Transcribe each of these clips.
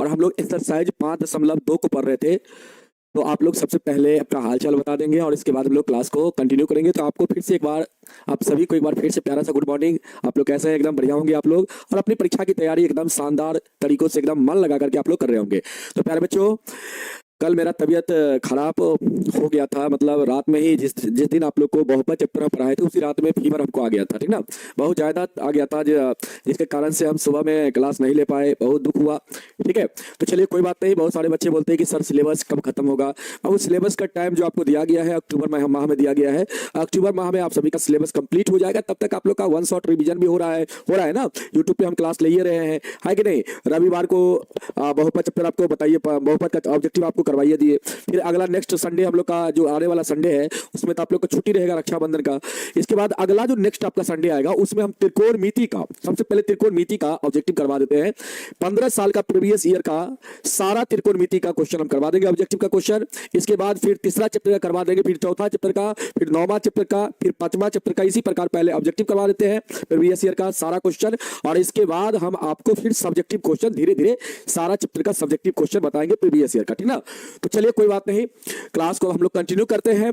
और हम लोग एक्सरसाइज 5.2 को पढ़ रहे थे। तो आप लोग सबसे पहले अपना हालचाल बता देंगे और इसके बाद हम लोग क्लास को कंटिन्यू करेंगे। तो आपको फिर से एक बार, आप सभी को एक बार फिर से प्यारा सा गुड मॉर्निंग। आप लोग कैसे हैं? एकदम बढ़िया होंगे आप लोग, और अपनी परीक्षा की तैयारी एकदम शानदार तरीकों से एकदम मन लगा करके आप लोग कर रहे होंगे। तो प्यारे बच्चों, कल मेरा तबीयत खराब हो गया था, मतलब रात में ही जिस जिस दिन आप लोग को बहुपद चैप्टर हम पढ़ाए थे उसी रात में फीवर हमको आ गया था, ठीक ना। बहुत ज़्यादा आ गया था, जिसके कारण से हम सुबह में क्लास नहीं ले पाए, बहुत दुख हुआ। ठीक है, तो चलिए कोई बात नहीं। बहुत सारे बच्चे बोलते हैं कि सर सिलेबस कब खत्म होगा। अब उस सिलेबस का टाइम जो आपको दिया गया है अक्टूबर माह में दिया गया है। अक्टूबर माह में आप सभी का सिलेबस कंप्लीट हो जाएगा। तब तक आप लोग का वन शॉट रिवीजन भी हो रहा है ना। यूट्यूब पे हम क्लास ले ही रहे हैं, है कि नहीं। रविवार को बहुपद चैप्टर आपको बताइए, बहुपद का ऑब्जेक्टिव आपको करवाइए दिए। फिर अगला नेक्स्ट संडे हम लोग का जो आने वाला संडे है उसमें तो आप लोग को छुट्टी रहेगा रक्षाबंधन का। इसके बाद अगला जो नेक्स्ट आपका संडे आएगा उसमें हम त्रिकोणमिति का, सबसे पहले त्रिकोणमिति का ऑब्जेक्टिव करवा देते हैं। 15 साल का प्रीवियस ईयर का सारा त्रिकोणमिति का क्वेश्चन हम करवा देंगे, ऑब्जेक्टिव का क्वेश्चन। इसके बाद फिर तीसरा चैप्टर का करवा देंगे, फिर चौथा चैप्टर का, फिर 9वां चैप्टर का, फिर 5वां चैप्टर का। इसी प्रकार पहले ऑब्जेक्टिव करवा देते हैं प्रीवियस ईयर का सारा क्वेश्चन, और इसके बाद हम आपको फिर सब्जेक्टिव क्वेश्चन धीरे धीरे सारा चैप्टर का सब्जेक्टिव क्वेश्चन बताएंगे प्रीवियस ईयर का, ठीक ना। तो चलिए कोई बात नहीं, क्लास को हम लोग कंटिन्यू करते हैं।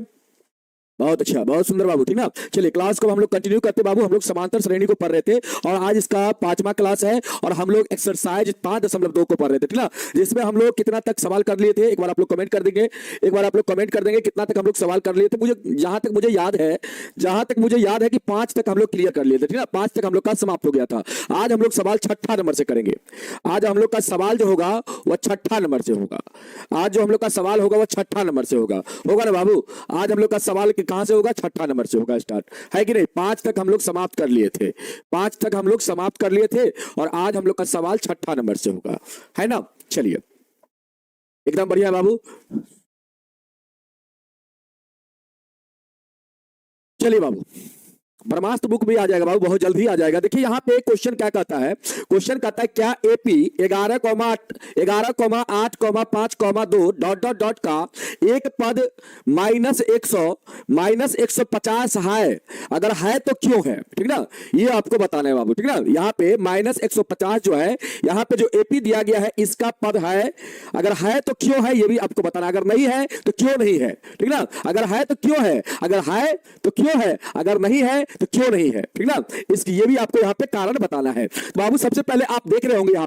बहुत अच्छा, बहुत सुंदर बाबू, ठीक ना। चलिए क्लास को हम लोग कंटिन्यू करते बाबू। हम लोग समांतर श्रेणी को पढ़ रहे थे और आज इसका 5वां क्लास है और हम लोग एक्सरसाइज 5.2 को पढ़ रहे थे, ठीक ना। जिसमें हम लोग कितना तक सवाल कर लिए थे, एक बार आप लोग कमेंट कर देंगे, एक बार आप लोग कमेंट कर देंगे कितना तक हम लोग सवाल कर लिए थे। मुझे जहां तक मुझे याद है कि 5 तक हम लोग क्लियर कर लिए थे, ठीक ना। 5 तक हम लोग का समाप्त हो गया था। आज हम लोग सवाल 6ठा नंबर से करेंगे। आज हम लोग का सवाल जो होगा वह 6ठा नंबर से होगा। आज जो हम लोग का सवाल होगा वह 6ठा नंबर से होगा ना बाबू। आज हम लोग का सवाल कहां से होगा? 6ठा नंबर से होगा स्टार्ट, है कि नहीं। 5 तक हम लोग समाप्त कर लिए थे, 5 तक हम लोग समाप्त कर लिए थे और आज हम लोग का सवाल 6ठा नंबर से होगा, है ना। चलिए एकदम बढ़िया बाबू। चलिए बाबू, ब्रह्मास्त्र बुक भी आ जाएगा बाबू, बहुत जल्द ही आ जाएगा। देखिए यहाँ पे क्वेश्चन क्या कहता है, क्वेश्चन कहता है क्या एपी 11,8,5,2 डॉट डॉट डॉट का एक पद -100 -150 है, अगर है तो क्यों है, ठीक ना। ये आपको बताना है बाबू, ठीक ना। यहाँ पे -150 जो है, यहाँ पे जो एपी दिया गया है इसका पद है, अगर है तो क्यों है ये भी आपको बताना। अगर नहीं है तो क्यों नहीं है, ठीक ना। अगर है तो क्यों है, अगर है तो क्यों है, अगर नहीं है तो क्यों नहीं है, ठीक ना। इसकी ये भी आपको यहाँ पे कारण बताना है। तो बाबू सबसे पहले आप देख रहे होंगे यहाँ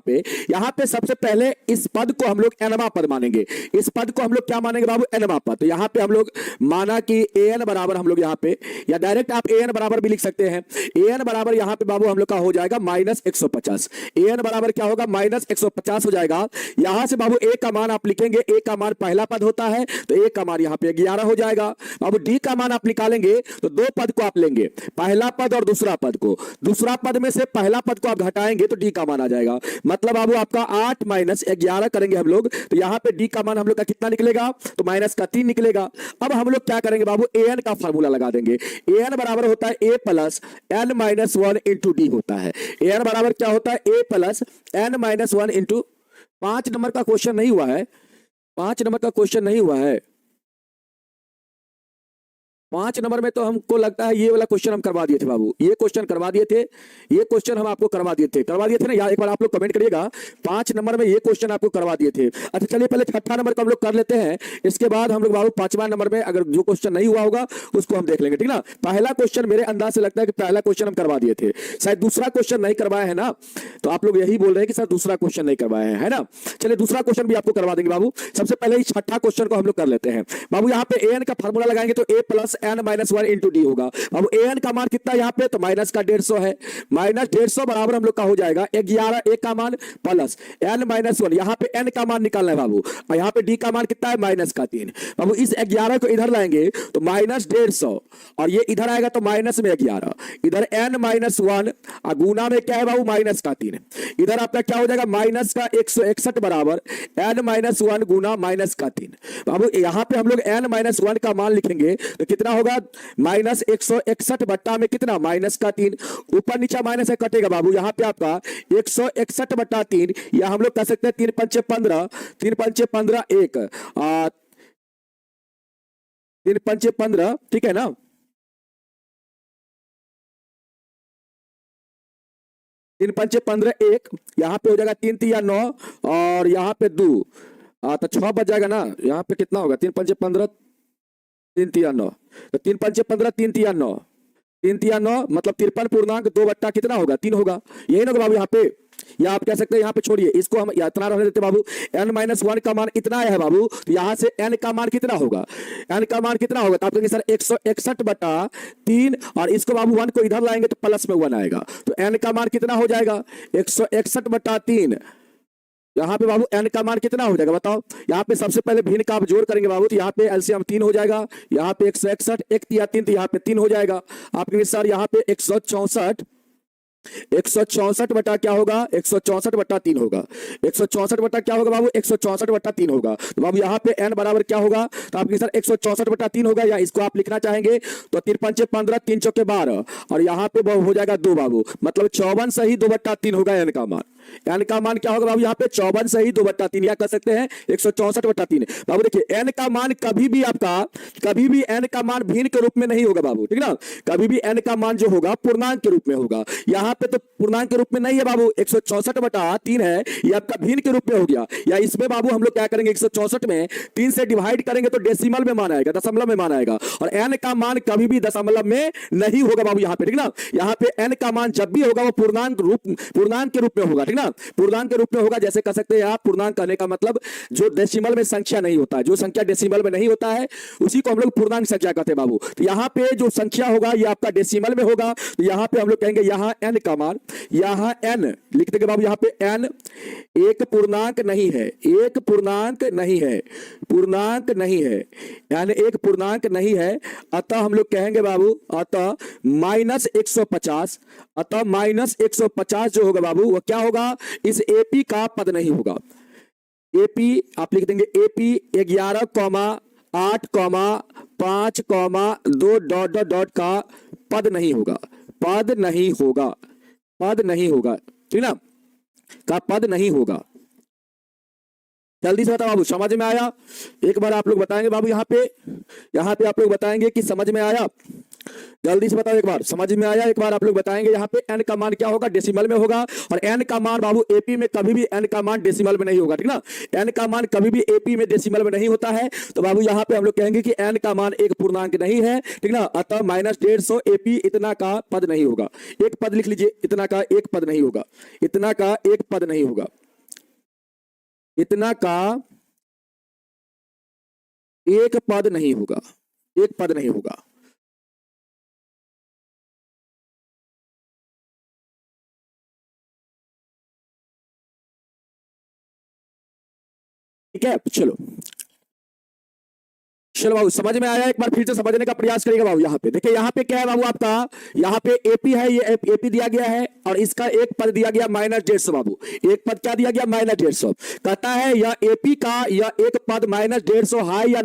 पे सबसे पहले इस पद को हम लोग एनवा पद मानेंगे। इस पद को हम लोग क्या मानेंगे बाबू? एनवा पद। तो यहाँ पे हम लोग माना कि एन बराबर हम लोग यहाँ पे, या डायरेक्ट आप एन बराबर भी लिख सकते हैं। एन बराबर यहाँ पे बाबू हम लोग का हो जाएगा -150। एन बराबर क्या होगा? -150 हो जाएगा। यहां से बाबू ए का मान आप लिखेंगे, ए का मान पहला पद होता है तो ए का मान यहाँ पे 11 हो जाएगा। बाबू डी का मान आप निकालेंगे तो दो पद को आप लेंगे, पहला पद और दूसरा पद को। दूसरा पद में से पहला पद को आप घटाएंगे तो डी का मान आ जाएगा। मतलब बाबू आपका 8 - 11 करेंगे हम लोग तो यहाँ पे डी का मान हम लोग का कितना निकलेगा? तो -3 निकलेगा। अब हम लोग क्या करेंगे बाबू? एन का फॉर्मूला लगा देंगे। एन बराबर होता है A plus N -1 into D होता है। एन बराबर क्या होता है? A plus N -1 into. 5 number का क्वेश्चन नहीं हुआ है, 5 नंबर का क्वेश्चन नहीं हुआ है। 5 नंबर में तो हमको लगता है ये वाला क्वेश्चन हम करवा दिए थे बाबू, ये क्वेश्चन करवा दिए थे, ये क्वेश्चन हम आपको करवा दिए थे ना यार। एक बार आप लोग कमेंट करिएगा, 5 नंबर में ये क्वेश्चन आपको करवा दिए थे। अच्छा चलिए पहले 6ठा नंबर को हम लोग कर लेते हैं, इसके बाद हम लोग बाबू 5वां नंबर में अगर जो क्वेश्चन नहीं हुआ होगा उसको हम देख लेंगे, ठीक ना। पहला क्वेश्चन मेरे अंदाज से लगता है कि पहला क्वेश्चन हम करवा दिए थे, शायद दूसरा क्वेश्चन नहीं करवाए है ना। तो आप लोग यही बोल रहे हैं कि सर दूसरा क्वेश्चन नहीं करवाए है ना। चलिए दूसरा क्वेश्चन भी आपको करवा देंगे बाबू। सबसे पहले इस 6ठा क्वेश्चन को हम लोग कर लेते हैं बाबू। यहाँ पे एन का फॉर्मूला लगाएंगे तो ए प्लस एन -1 इंटू डी होगा। अब एन का मान कितना यहाँ पे? तो माइनस का 150 है, -150 बराबर हम लोग का हो जाएगा 11 ए का मान प्लस एन -1। यहाँ पे एन का मान निकालना है बाबू, और यहाँ पे डी का मान कितना है? -3 बाबू। इस 11 को इधर लाएंगे तो -150 और ये इधर आएगा तो माइनस में 11, इधर n -1 गुना में क्या है बाबू? -3। इधर आपका क्या हो जाएगा? माइनस का 161 बराबर n -1 गुना -3। बाबू यहाँ पे हम लोग n -1 का मान लिखेंगे तो कितना होगा? -161 बट्टा में कितना? -3। ऊपर नीचे माइनस है कटेगा बाबू। यहाँ पे आपका 161 बट्टा 3, या हम लोग कह सकते हैं 3 पंचे 15, 3 पंचे 15 1, 3 पंचे 15, ठीक है ना। 3 पंचे 15 1, यहाँ पे हो जाएगा 3 तिया 9 और यहाँ पे 2, तो 6 बच जाएगा ना। यहाँ पे कितना होगा 3 पंचे 15 3 तिया 9, तो 3 पंचे 15 3 तिया 9, 3 तिया 9 मतलब 53 पूर्णांक 2 बट्टा कितना होगा 3 होगा। यही ना बाबू यहाँ पे, या आप कह सकते हैं यहाँ पे छोड़िए इसको, हम इतना रहने देते बाबू। n-1 का मान इतना है बाबू, तो यहाँ से n का मान कितना होगा, n का मान कितना होगा, तो आप कहेंगे सर 161 बटा 3, और इसको बाबू 1 को इधर लाएंगे तो प्लस में 1 आएगा, तो n का मान कितना हो जाएगा 161 बटा 3। यहाँ पे बाबू n का मान कितना हो जाएगा बताओ। यहाँ पे सबसे पहले भिन्न का आप जोड़ करेंगे बाबू, तो यहाँ पे एलसीएम 3 हो जाएगा, यहाँ पे 161 1 तिया 3, तो यहाँ पे 3 हो जाएगा। आप कहेंगे सर यहाँ पे 164 बटा क्या होगा 164 बटा 3 होगा, 164 बटा क्या होगा बाबू 164 बटा 3 होगा। तो बाबू यहाँ पे n बराबर क्या होगा, तो आपके सर 164 बटा 3 होगा, या इसको आप लिखना चाहेंगे तो 3 पंचे 15 3 चौके 12, और यहाँ पे हो जाएगा 2 बाबू, मतलब 54 सही 2 बट्टा 3 होगा n का मान। n का मान क्या होगा बाबू यहाँ पे 54 सही 2 बट्टा 3, या कर सकते हैं 164 बटा 3। बाबू देखिए n का मान कभी भी n का मान भिन्न के रूप में नहीं होगा बाबू, ठीक ना। कभी भी n का मान जो होगा पूर्णांक के रूप में होगा, यहाँ पे तो पूर्णांक के रूप में नहीं है बाबू, 164 बटा 3 है, ये आपका भिन्न के रूप में हो गया। या इसमें बाबू हम लोग क्या करेंगे 164 में 3 से डिवाइड करेंगे तो डेसिमल में मान आएगा, दशमलव में मान आएगा, और n का मान कभी भी दशमलव में नहीं होगा बाबू यहाँ पे, ठीक ना। यहाँ पे n का मान जब भी होगा वो पूर्णांक के रूप में होगा, ठीक ना, पूर्णांक के रूप में होगा। जैसे कह सकते हैं आप पूर्णांक कहने का मतलब जो डेसिमल में संख्या नहीं होता है, जो संख्या डेसिमल में नहीं होता है उसी को हम लोग पूर्णांक संख्या कहते हैं बाबू। तो यहाँ पे जो संख्या होगा ये आपका डेसिमल में होगा, तो यहाँ पे हम लोग कहेंगे यहाँ n का मान, यहाँ n लिख देंगे बाबू, यहाँ पे n एक पूर्णांक नहीं है, एक पूर्णांक नहीं है, पूर्णांक नहीं है, n एक पूर्णांक नहीं है, अतः हम लोग कहेंगे बाबू अतः -150, अतः -150 जो होगा बाबू वो क्या होगा, इस एपी का पद नहीं होगा। एपी आप लिख देंगे एपी 11,8,5,2 का पद नहीं होगा, पद नहीं होगा, पद नहीं होगा, ठीक ना, का पद नहीं होगा। जल्दी से बताओ बाबू समझ में आया। एक बार आप लोग बताएंगे बाबू यहाँ पे आप लोग बताएंगे कि समझ में आया। जल्दी से बताओ एक बार समझ में आया। एक बार आप लोग बताएंगे यहाँ पे n का मान क्या होगा, डेसिमल में होगा, और n का मान बाबू एपी में कभी भी n का मान डेसिमल में नहीं होगा, ठीक ना। n का मान कभी भी एपी में डेसिमल में नहीं होता है, तो बाबू यहाँ पे हम लोग कहेंगे कि n का मान एक पूर्णांक नहीं है, ठीक ना, अतः -150 एपी इतना का पद नहीं होगा। एक पद लिख लीजिए, इतना का एक पद नहीं होगा, इतना का एक पद नहीं होगा, इतना का एक पद नहीं होगा, एक पद नहीं होगा। ठीक है, चलो बाबू समझ में आया। एक बार फिर से समझने का प्रयास करिएगा बाबू। यहाँ पे देखिए, यहाँ पे क्या है बाबू आपका, यहाँ पे एपी है, ये एपी दिया गया है, और इसका एक पद दिया गया -150 बाबू। एक पद क्या दिया गया -150, कहता है यह एपी का यह एक पद -150 है या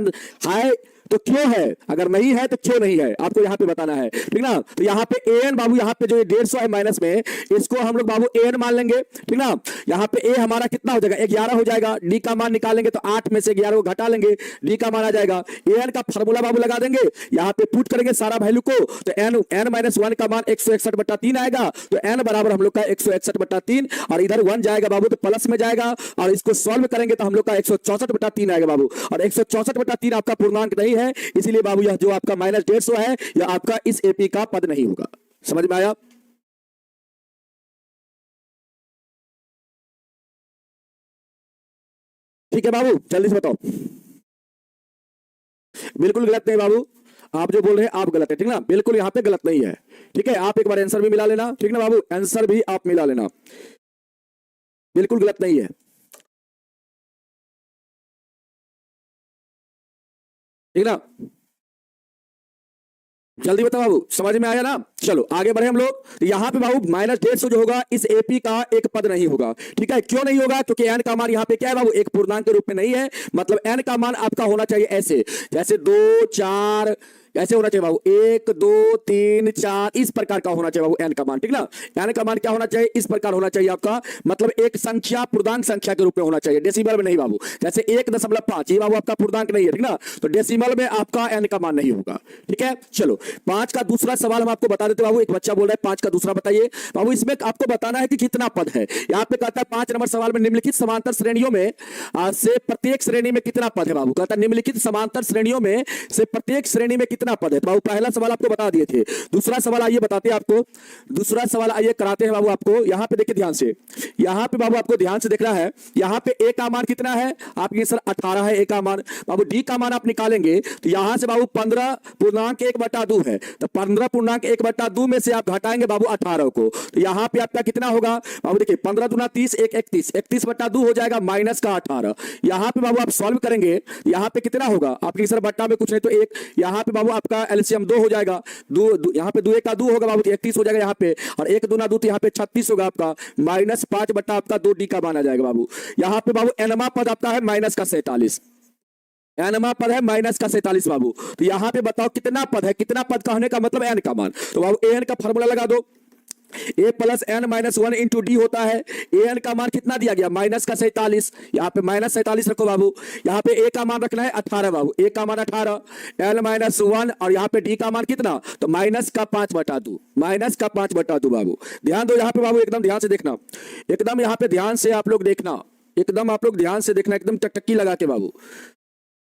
है तो क्यों है, अगर नहीं है तो क्यों नहीं है, आपको यहाँ पे बताना है, ठीक ना। तो यहाँ पे an बाबू, यहाँ पे जो 150 है माइनस में, इसको हम लोग बाबू an मान लेंगे, ठीक ना। यहाँ पे a हमारा कितना हो जाएगा 11 हो जाएगा, d का मान निकालेंगे तो 8 में से 11 को घटा लेंगे, d का मान आ जाएगा। an का फार्मूला बाबू लगा देंगे, यहाँ पे पुट करेंगे सारा वैल्यू को, तो n-1 का मान 161 बटा 3 आएगा, तो n बराबर हम लोग का 161 बटा 3, और इधर 1 जाएगा बाबू तो प्लस में जाएगा, और इसको सॉल्व करेंगे तो हम लोग का 164 बटा 3 आएगा बाबू, और 164 बटा 3 आपका पूर्णांक नहीं है, इसलिए बाबू यह जो आपका -150 है यह आपका इस एपी का पद नहीं होगा। समझ में आया। ठीक है बाबू, जल्दी से बताओ। बिल्कुल गलत नहीं बाबू, आप जो बोल रहे हैं आप गलत है, ठीक ना, बिल्कुल यहाँ पे गलत नहीं है, ठीक है। आप एक बार आंसर भी मिला लेना, ठीक ना बाबू, आंसर भी आप मिला लेना, बिल्कुल गलत नहीं है, ठीक ना। जल्दी बताओ बाबू, समझ में आया ना। चलो आगे बढ़े हम लोग। यहाँ पे बाबू -150 जो होगा इस एपी का एक पद नहीं होगा, ठीक है। क्यों नहीं होगा, क्योंकि n का मान यहाँ पे क्या है बाबू, एक पूर्णांक के रूप में नहीं है, मतलब n का मान आपका होना चाहिए ऐसे, जैसे 2 4 ऐसे होना चाहिए बाबू, 1 2 3 4 इस प्रकार का होना चाहिए बाबू एन का मान, ठीक ना। एन का मान क्या होना चाहिए, इस प्रकार होना चाहिए आपका, मतलब एक संख्या पूर्णांक संख्या के रूप में होना चाहिए, डेसिमल में नहीं बाबू। जैसे 1.5 ये बाबू आपका पूर्णांक नहीं है, ठीक ना, तो डेसिमल में आपका एन का मान नहीं होगा, ठीक है। चलो 5 का दूसरा सवाल हम आपको बता देते बाबू। एक बच्चा बोल रहा है 5 का दूसरा बताइए बाबू। इसमें आपको बताना है कि कितना पद है। यहाँ पे कहता है 5 नंबर सवाल में निम्नलिखित समांतर श्रेणियों में से प्रत्येक श्रेणी में कितना पद है बाबू। कहता है निम्नलिखित समांतर श्रेणियों में से प्रत्येक श्रेणी में कितना पद है। तो बाबू पहला सवाल आपको बता दिए थे, दूसरा सवाल आइए बताते हैं आपको, दूसरा सवाल आइए कराते हैं बाबू आपको। यहाँ पे देखिए ध्यान से, यहाँ पे बाबू आपको ध्यान से देखना है। यहाँ पे ए का मान कितना है आपके सर 18 है ए का मान बाबू। डी का मान आप निकालेंगे तो यहाँ से बाबू 15.1/2 है, तो 15.1/2 में से आप घटाएंगे बाबू 18 को, तो यहाँ पे आपका कितना होगा बाबू। देखिए 15 दूना 30, 31/2 हो जाएगा माइनस का 18। यहाँ पे बाबू आप सॉल्व करेंगे, यहाँ पे कितना होगा आपके सर बट्टा में कुछ नहीं तो 1, यहाँ पे बाबू आपका एलसीएम 2 हो जाएगा, यहाँ पे 2 का 2 होगा बाबू, 31 हो जाएगा यहाँ पे, और 1 दूना 2 तो यहाँ पे 36 होगा आपका, -5 आपका 2 डी का मान आ जाएगा बाबू। यहाँ पे बाबू एनमा पद आपका है -47, एनमा पद है -47 बाबू। तो यहाँ पे बताओ कितना पद है, कितना पद कहने का मतलब एन का मान। तो बाबू एन का फॉर्मूला लगा दो, a plus N minus 1 into D होता है। ए एन का मान कितना दिया गया -47, यहाँ पे -47 रखो बाबू। यहाँ पे ए का मान रखना है 18 बाबू, ए का मान 18, एन माइनस 1, और यहाँ पे डी का मान कितना, तो -5/2, -5/2 बाबू। ध्यान दो यहाँ पे बाबू, एकदम ध्यान से देखना, एकदम यहाँ पे ध्यान से आप लोग देखना, एकदम आप लोग ध्यान से देखना, एकदम टकटकी लगा के बाबू।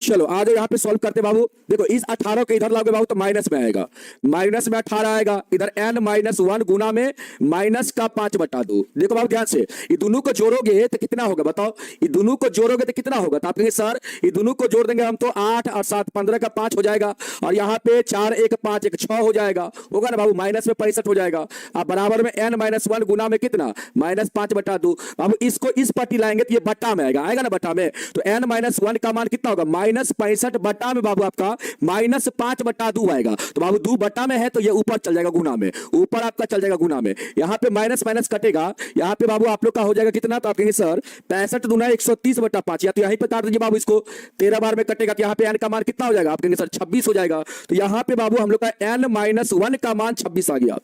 चलो आ जाओ यहाँ पे सॉल्व करते बाबू। देखो इस 18 को इधर लाओगे बाबू तो माइनस में आएगा, माइनस में 18 आएगा, इधर n माइनस 1 गुना में -5/2। देखो बाबू ध्यान से, ये दोनों को जोड़ोगे तो कितना होगा बताओ, ये दोनों को जोड़ोगे तो कितना होगा। तो आप कहेंगे सर ये दोनों को जोड़ देंगे हम तो 8 और 7 15 का 5 हो जाएगा, और यहाँ पे 4 1 5 1 6 हो जाएगा, होगा ना बाबू, माइनस में 65 हो जाएगा। अब बराबर में n माइनस 1 गुना में कितना -5/2 बाबू। इसको इस पट्टी लाएंगे तो ये बट्टा में आएगा, आएगा ना बट्टा में, तो n माइनस 1 का मान कितना होगा -65 बट्टा में बाबू आपका -5/2 आएगा। तो बाबू 2 बट्टा में है तो ये ऊपर चल जाएगा गुना में, ऊपर आपका चल जाएगा गुना में। यहाँ पे माइनस माइनस कटेगा, यहाँ पे बाबू आप लोग का हो जाएगा कितना, तो आप कहेंगे सर 65 दूना 130/5, या तो यहीं पे काट दीजिए बाबू, इसको 13 बार में कटेगा तो यहाँ पे n का मान कितना हो जाएगा, आप कहेंगे सर 26 हो जाएगा। तो यहाँ पे बाबू हम लोग का n माइनस 1 का मान 26 आ गया,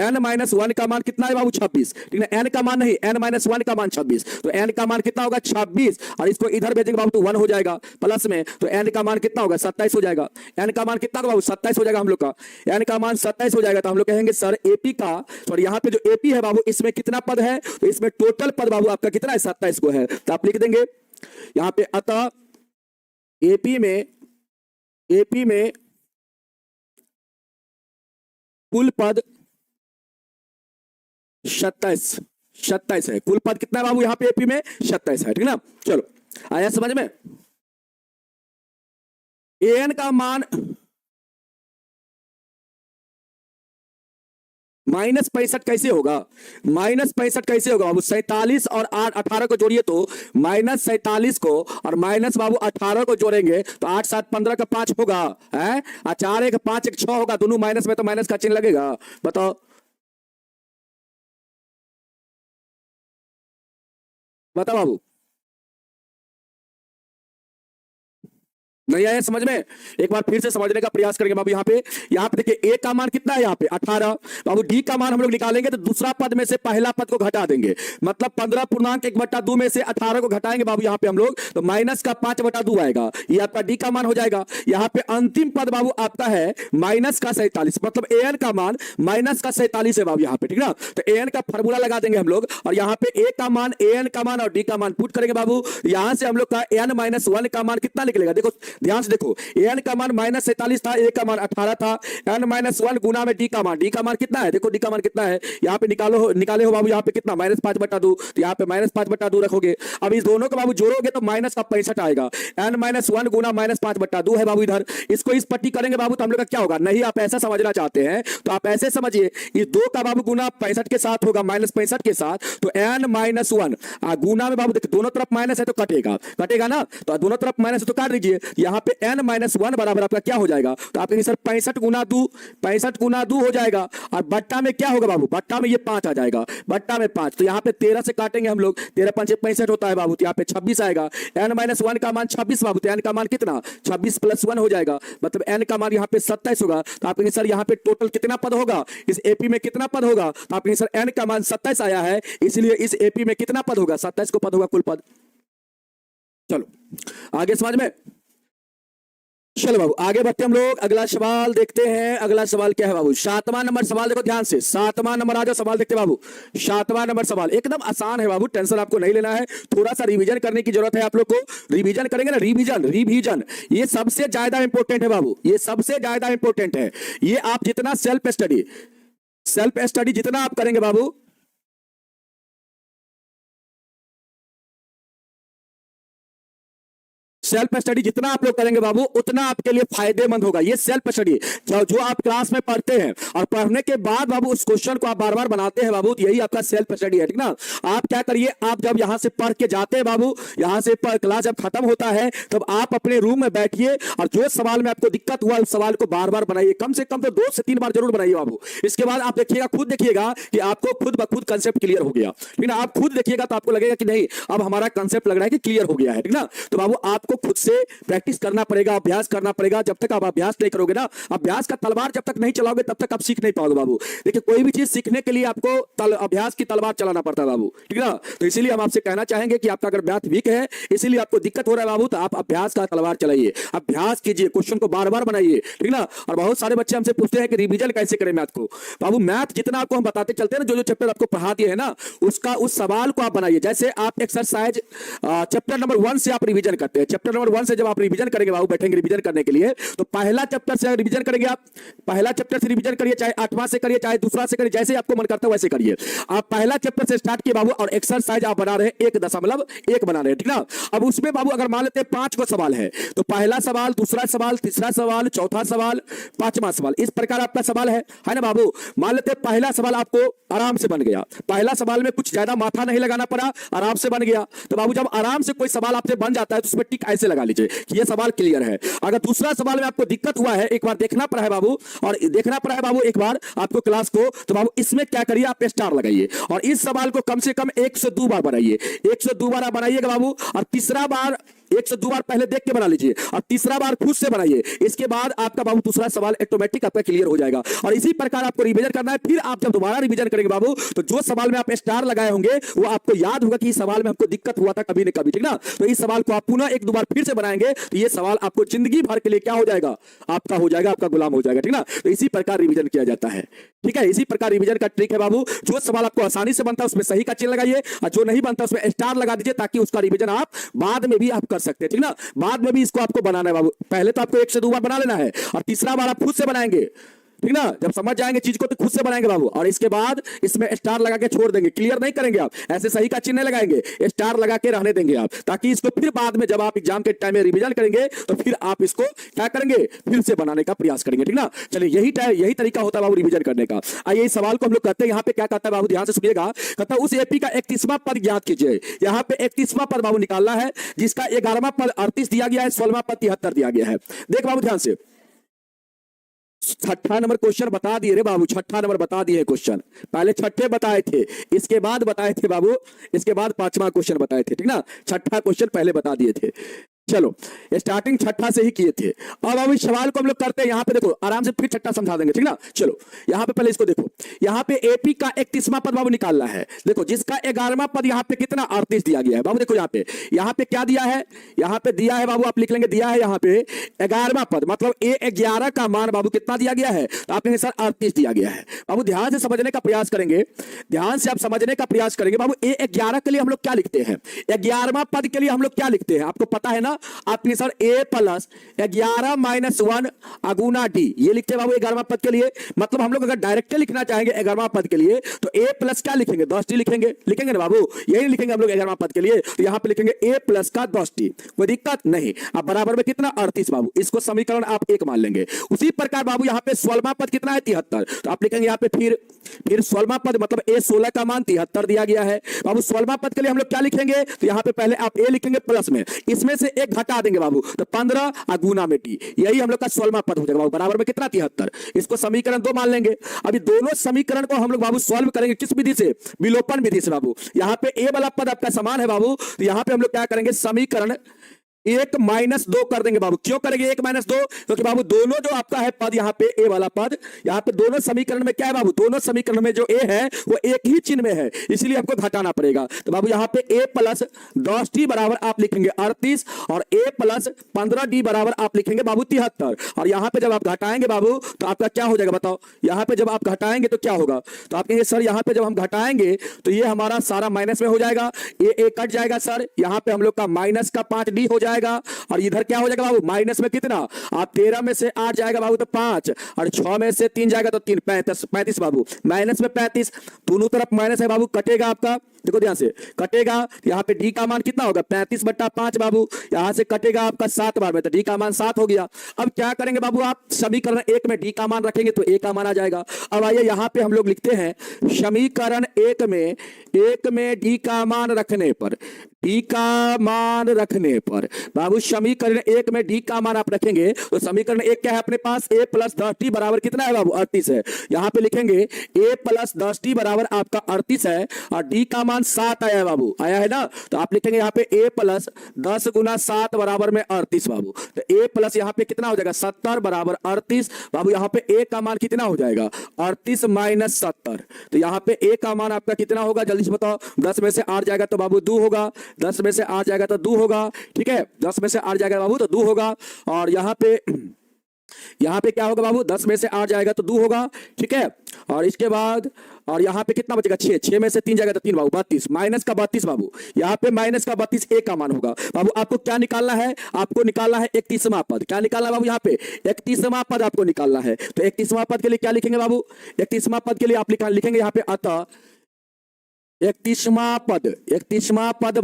n माइनस 1 का मान कितना है बाबू 26, ठीक है, n का मान नहीं, n माइनस 1 का मान 26, तो n का मान कितना होगा 26, और इसको इधर भेजेंगे बाबू तो 1 हो जाएगा प्लस में, तो n का मान कितना होगा 27 हो जाएगा। n का मान कितना होगा बाबू 27 हो जाएगा हम लोग का, n का मान 27 हो जाएगा। तो हम लोग कहेंगे सर एपी का, और यहाँ पे जो एपी है बाबू इसमें कितना पद है, तो इसमें टोटल पद बाबू आपका कितना है 27 को है। तो आप लिख देंगे यहाँ पे अतः एपी में कुल पद 27 है, कुल पद कितना है बाबू यहाँ पे एपी में 27 है, ठीक है ना। चलो आया समझ में। एन का मान -65 कैसे होगा, -65 कैसे होगा बाबू, 47 और 18 को जोड़िए तो -47 को और माइनस बाबू 18 को जोड़ेंगे तो 8 7 15 का 5 होगा है, और 4 1 5 1 6 होगा, दोनों माइनस में तो माइनस का चिन्ह लगेगा। बताओ बताओ बाबू, नहीं आया समझ में, एक बार फिर से समझने का प्रयास करेंगे बाबू। यहाँ पे देखिए ए का मान कितना है यहाँ पे 18 बाबू, डी का मान हम लोग निकालेंगे तो दूसरा पद में से पहला पद को घटा देंगे, मतलब 15.1/2 में से 18 को घटाएंगे बाबू यहाँ पे हम लोग, तो -5/2 आएगा, ये आपका डी का मान हो जाएगा। यहाँ पे अंतिम पद बाबू आपका है -47, मतलब ए एन का मान -47 है बाबू यहाँ पे, ठीक ना। तो ए एन का फॉर्मूला लगा देंगे हम लोग, और यहाँ पे ए का मान, ए एन का मान और डी का मान पुट करेंगे बाबू। यहाँ से हम लोग का n माइनस 1 का मान कितना निकलेगा, देखो ध्यान से देखो, एन का मान -47 था, ए का मान 18 था, n माइनस 1 गुना में डी का मान कितना है, देखो डी का मान कितना है, यहाँ पे निकाले हो बाबू, यहाँ पे कितना -5/2, तो यहाँ पे -5/2 रखोगे। अब इस दोनों को बाबू जोड़ोगे तो -65 आएगा, n माइनस 1 गुना -5/2 है बाबू इधर, इसको इस पट्टी करेंगे बाबू तो हम लोग का क्या होगा, नहीं आप ऐसा समझना चाहते हैं तो आप ऐसे समझिए, इस 2 का बाबू गुना 65 के साथ होगा, -65 के साथ, तो n माइनस 1 गुना में बाबू देखो दोनों तरफ माइनस है तो कटेगा ना, तो दोनों तरफ माइनस है तो काट दीजिए, यहाँ पे n-1 बराबर आपका क्या हो जाएगा, तो आप कहेंगे सर 65 गुना 2, 65 गुना 2 हो जाएगा, और बट्टा में क्या होगा बाबू, बट्टा में ये 5 आ जाएगा, बट्टा में 5, तो यहाँ पे 13 से काटेंगे हम लोग, 13 5 65 होता है बाबू, तो यहाँ पे 26 आएगा, n-1 का मान 26 बाबू, तो n का मान कितना 26 + 1 हो जाएगा, मतलब n का मान यहाँ पे 27 होगा, तो आप कहेंगे सर यहाँ पे टोटल कितना पद होगा, इस एपी में कितना पद होगा, तो आप कहेंगे सर n का मान 27 आया है, इसलिए इस एपी में कितना पद होगा, 27 को पद होगा कुल पद। चलो आगे समझ में, चलो बाबू आगे बढ़ते हम लोग, अगला सवाल देखते हैं। अगला सवाल क्या है बाबू, 7वां नंबर सवाल देखो ध्यान से, 7वां नंबर आ जाओ, सवाल देखते बाबू। 7वां नंबर सवाल एकदम आसान है बाबू, टेंशन आपको नहीं लेना है, थोड़ा सा रिवीजन करने की जरूरत है आप लोग को। रिवीजन करेंगे ना, रिवीजन रिवीजन ये सबसे ज्यादा इंपॉर्टेंट है बाबू, ये सबसे ज्यादा इंपॉर्टेंट है। ये आप जितना सेल्फ स्टडी जितना आप करेंगे बाबू, सेल्फ स्टडी जितना आप लोग करेंगे बाबू उतना आपके लिए फायदेमंद होगा। ये सेल्फ स्टडी जो आप क्लास में पढ़ते हैं और पढ़ने के बाद बाबू उस क्वेश्चन को आप बार बार बनाते हैं बाबू, तो यही आपका सेल्फ स्टडी है, ठीक ना। आप क्या करिए, आप जब यहां से पढ़ के जाते हैं बाबू, यहां से क्लास जब खत्म होता है तब आप अपने रूम में बैठिए और जो सवाल में आपको दिक्कत हुआ उस सवाल को बार बार बनाइए, कम से कम तो 2 से 3 बार जरूर बनाइए बाबू। इसके बाद आप देखिएगा, खुद देखिएगा कि आपको खुद ब खुद कंसेप्ट क्लियर हो गया, ठीक ना। आप खुद देखिएगा तो आपको लगेगा कि नहीं अब हमारा कंसेप्ट लग रहा है कि क्लियर हो गया है, ठीक ना। तो बाबू आपको खुद से प्रैक्टिस करना पड़ेगा, अभ्यास करना पड़ेगा। जब तक आप अभ्यास नहीं करोगे ना, अभ्यास का तलवार जब तक नहीं चलाओगे तब तक आप सीख नहीं पाओगे बाबू। देखिए कोई भी चीज सीखने के लिए आपको अभ्यास की तलवार चलाना पड़ता है बाबू, ठीक ना। तो इसीलिए हम आपसे कहना चाहेंगे कि आपका अगर मैथ वीक है, इसीलिए आपको दिक्कत हो रहा है बाबू, तो आप अभ्यास का तलवार चलाइए, अभ्यास कीजिए, क्वेश्चन को बार बार बनाइए, ठीक ना। और बहुत सारे बच्चे हमसे पूछते हैं कि रिवीजन कैसे करें मैथ को। बाबू मैथ जितना आपको हम बताते चलते हैं ना, जो जो चैप्टर आपको पढ़ा दिए है ना, उसका उस सवाल को आप बनाइए। जैसे आप एक्सरसाइज चैप्टर नंबर 1 से आप रिवीजन करते हैं, चैप्टर नंबर 1 से जब आप रिवीजन करेंगे बाबू, बैठेंगे रिवीजन करने के लिए, तो पहला चैप्टर से रिवीजन करेंगे आप, पहला चैप्टर से रिवीजन करिए, चाहे 8वां से करिए चाहे दूसरा से करिए, जैसे आपको मन करता है वैसे करिए। आप पहला चैप्टर से स्टार्ट किए बाबू और एक्सरसाइज आप बना रहे हैं 1.1 बना रहे हैं, ठीक ना। अब उसमें बाबू अगर मान लेते हैं 5 को सवाल है, तो पहला सवाल, दूसरा सवाल, तीसरा सवाल, चौथा सवाल, 5वां सवाल, इस प्रकार आपका सवाल है ना बाबू। मान लेते हैं पहला सवाल आपको आराम से बन गया, पहला सवाल में कुछ ज्यादा माथा नहीं लगाना पड़ा, आराम से बन गया। तो बाबू जब आराम से कोई सवाल आपसे बन जाता है तो उसमें टिक ऐसे लगा लीजिए कि यह सवाल क्लियर है। अगर दूसरा सवाल में आपको दिक्कत हुआ है, एक बार देखना पड़ा है बाबू, और देखना पड़ा है बाबू एक बार आपको क्लास को, तो बाबू इसमें क्या करिए, आप स्टार लगाइए और इस सवाल को कम से कम 102 बार बनाइए, 102 बार आप बनाइएगा बाबू। और तीसरा बार 102 बार पहले देख के बना लीजिए और तीसरा बार खुद से बनाइए। इसके बाद आपका बाबू दूसरा सवाल ऑटोमेटिक आपका क्लियर हो जाएगा। और इसी प्रकार आपको रिवीजन करना है। फिर आप जब दोबारा रिवीजन करेंगे बाबू, तो जो सवाल में आप स्टार लगाए होंगे वो आपको याद होगा कि इस सवाल में हमको दिक्कत हुआ था कभी न कभी, ठीक ना। तो इस सवाल को आप पुनः 1-2 बार फिर से बनाएंगे तो ये सवाल आपको जिंदगी भर के लिए क्या हो जाएगा, आपका हो जाएगा, आपका गुलाम हो जाएगा, ठीक ना। तो इसी प्रकार रिवीजन किया जाता है, ठीक है। इसी प्रकार रिवीजन का ट्रिक है बाबू, जो सवाल आपको आसानी से बनता है उसमें सही का चिन्ह लगाइए और जो नहीं बनता उसमें स्टार लगा दीजिए, ताकि उसका रिवीजन आप बाद में भी आप कर सकते हैं, ठीक ना। बाद में भी इसको आपको बनाना है बाबू। पहले तो आपको 1 से 2 बार बना लेना है और तीसरा बार आप खुद से बनाएंगे, ठीक ना। जब समझ जाएंगे चीज को तो खुद से बनाएंगे बाबू। और इसके बाद इसमें स्टार लगा के छोड़ देंगे, क्लियर नहीं करेंगे आप, ऐसे सही का चिन्ह लगाएंगे, स्टार लगा के रहने देंगे आप, ताकि इसको फिर बाद में जब आप एग्जाम के टाइम में रिवीजन करेंगे तो फिर आप इसको क्या करेंगे, फिर से बनाने का प्रयास करेंगे, ठीक ना। चलिए यही तरीका होता है बाबू रिवीजन करने का। आइए इस सवाल को हम लोग करते हैं। यहाँ पे क्या कहता है बाबू, ध्यान से सुनिएगा। कहता है उस एपी का 31वां पद ज्ञात कीजिए। यहाँ पे 31वां पद बाबू निकालना है, जिसका 11वां पद 38 दिया गया है, 16वां पद 73 दिया गया है। देख बाबू ध्यान से, 6ठा नंबर क्वेश्चन बता दिए रे बाबू, 6ठा नंबर बता दिए क्वेश्चन। पहले 6ठे बताए थे, इसके बाद बताए थे बाबू, इसके बाद 5वां क्वेश्चन बताए थे, ठीक ना। 6ठा क्वेश्चन पहले बता दिए थे। चलो स्टार्टिंग 6ठा से ही किए थे। अब इस सवाल को हम लोग करते हैं। यहाँ पे देखो आराम से फिर 6ठा समझा देंगे, ठीक ना। चलो यहाँ पे पहले इसको देखो, यहाँ पे एपी का 31वां पद बाबू निकालना है। देखो जिसका 11वां पद यहाँ पे कितना 38 दिया गया है बाबू। देखो यहाँ पे क्या दिया है, यहाँ पे दिया है बाबू, आप लिख लेंगे, दिया है यहाँ पे 11वां पद, मतलब A11 का मान बाबू कितना दिया गया है, तो आप कहेंगे सर 38 दिया गया है। बाबू ध्यान से समझने का प्रयास करेंगे, ध्यान से आप समझने का प्रयास करेंगे बाबू। A11 के लिए हम लोग क्या लिखते हैं, 11वां पद के लिए हम लोग क्या लिखते हैं, आपको पता है ना। आपने सर A + 11 - 1 अगुना D ये लिखते हैं बाबू 11वां पद के लिए। मतलब हम लोग अगर डायरेक्ट लिखना चाहेंगे 11वां पद के लिए तो A + क्या लिखेंगे, 10D लिखेंगे ना बाबू, यही लिखेंगे हम लोग 11वां पद के लिए। तो यहां पे लिखेंगे A + का 10D, कोई दिक्कत नहीं। अब बराबर में कितना 38 बाबू, इसको समीकरण आप 1 मान लेंगे। उसी प्रकार बाबू यहाँ पे 16वां पद कितना है 73, तो आप लिखेंगे यहाँ पे फिर 16वां पद, मतलब A16 का मान 73 दिया गया है बाबू। 16वां पद के लिए हम लोग क्या लिखेंगे, तो यहाँ पे पहले आप A लिखेंगे प्लस में, इसमें से एक घटा देंगे बाबू, तो 15 और गुना में टी, यही हम लोग का 16वां पद हो जाएगा बाबू, बराबर में कितना 73। इसको समीकरण 2 मान लेंगे। अभी दोनों समीकरण को हम लोग बाबू सॉल्व करेंगे किस विधि से, विलोपन विधि से बाबू। यहाँ पे ए वाला पद आपका समान है बाबू, तो यहाँ पे हम लोग क्या करेंगे, समीकरण 1 माइनस 2 कर देंगे बाबू। क्यों करेंगे 1 माइनस 2, क्योंकि बाबू दोनों जो आपका है पद यहाँ पे ए वाला पद, यहाँ पे दोनों समीकरण में क्या है बाबू, दोनों समीकरण में जो ए है वो एक ही चिन्ह में है, इसीलिए आपको घटाना पड़ेगा। तो बाबू यहाँ पे ए प्लस 10t बराबर आप लिखेंगे 38 और ए प्लस 15d बराबर आप लिखेंगे बाबू 73। और यहाँ पे जब आप घटाएंगे बाबू तो आपका क्या हो जाएगा बताओ, यहाँ पे जब आप घटाएंगे तो क्या होगा, तो आप कहेंगे सर यहाँ पे जब हम घटाएंगे तो ये हमारा सारा माइनस में हो जाएगा, ए कट जाएगा सर, यहाँ पे हम लोग का माइनस का 5d हो जाएगा, और इधर क्या हो जाएगा बाबू, माइनस में कितना, आप 13 में से 8 जाएगा बाबू तो 5, और 6 में से 3 जाएगा तो 3, 35 बाबू, माइनस में 35, दोनों तरफ माइनस है बाबू, कटेगा आपका, देखो ध्यान से कटेगा, यहाँ पे डी का मान कितना होगा 35/5 बाबू, यहां से कटेगा आपका 7 बार में, तो डी का मान 7 हो गया। अब क्या करेंगे बाबू, आप समीकरण 1 में डी का मान रखेंगे तो ए का मान आ जाएगा। अब आइए यहाँ पे हम लोग लिखते हैं समीकरण 1 में डी का मान रखने पर, डी का मान रखने पर बाबू, समीकरण 1 में डी का मान आप रखेंगे तो समीकरण 1 क्या है अपने पास, a प्लस 10t बराबर कितना है बाबू 38 है। यहाँ पे लिखेंगे a प्लस 10t बराबर आपका 38 है, और d का मान 7 आया है बाबू, आया है ना, तो आप लिखेंगे यहाँ पे a प्लस 10 गुना 7 बराबर में 38 बाबू, तो a प्लस यहाँ पे कितना हो जाएगा 70 बराबर 38 बाबू। यहाँ पे a का मान कितना हो जाएगा 38 माइनस 70, तो यहाँ पे a का मान आपका कितना होगा जल्दी से बताओ, 10 में से 8 जाएगा तो बाबू 2 होगा, 10 में से 8 जाएगा तो 2 होगा, ठीक है, 10 में से 8 जाएगा बाबू तो 2 होगा, और यहाँ पे क्या होगा बाबू, 10 में से 8 जाएगा तो 2 होगा, ठीक है, और इसके बाद और यहाँ पे कितना बचेगा 6 में से 3 जाएगा तो 3 बाबू 32, माइनस का 32 बाबू, यहाँ पे माइनस का 32 ए का मान होगा बाबू। आपको क्या निकालना है, आपको निकालना है 31वां पद, क्या निकालना है बाबू, यहाँ पे 31वां पद आपको निकालना है। तो 31वां पद के लिए क्या लिखेंगे बाबू, 31वां पद के लिए आप लिखेंगे यहाँ पे अतः 31वां पद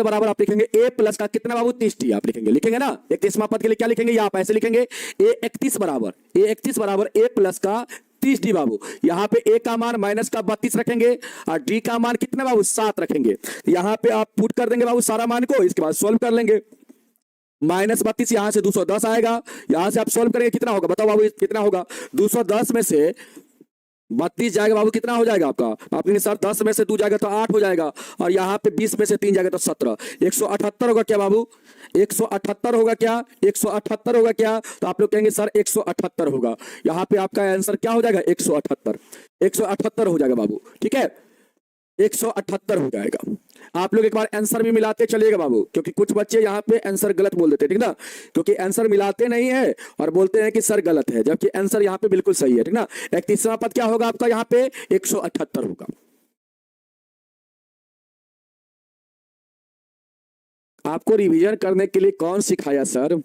बराबर आप लिखेंगे a प्लस का कितना बाबू 30t, आप लिखेंगे ना 31वां पद के लिए क्या लिखेंगे, आप ऐसे लिखेंगे a 31 बराबर a प्लस का 30d बाबू। यहाँ पे a का मान माइनस का 32 रखेंगे और d का मान कितना बाबू 7 रखेंगे। यहाँ पे आप पुट कर देंगे बाबू सारा मान को, इसके बाद सोल्व कर लेंगे, माइनस 32 यहां से 210 आएगा, यहां से आप सोल्व करेंगे कितना होगा बताओ बाबू, कितना होगा 210 में से 32 जाएगा बाबू, कितना हो जाएगा आपका, आपके सर 10 में से 2 जाएगा तो 8 हो जाएगा, और यहाँ पे 20 में से 3 जाएगा तो 17, 178 होगा क्या बाबू, 178 होगा क्या, 178 होगा क्या, तो आप लोग कहेंगे सर 178 होगा। यहाँ पे आपका आंसर क्या हो जाएगा 178 हो जाएगा बाबू, ठीक है 178 हो जाएगा। आप लोग एक बार आंसर भी मिलाते चलिएगा बाबू, क्योंकि कुछ बच्चे यहाँ पे आंसर गलत बोल देते हैं, ठीक ना, क्योंकि आंसर मिलाते नहीं है और बोलते हैं कि सर गलत है, जबकि आंसर यहाँ पे बिल्कुल सही है, ठीक ना। 31वां पद क्या होगा आपका, यहाँ पे 178 होगा। आपको रिवीजन करने के लिए कौन सिखाया सर,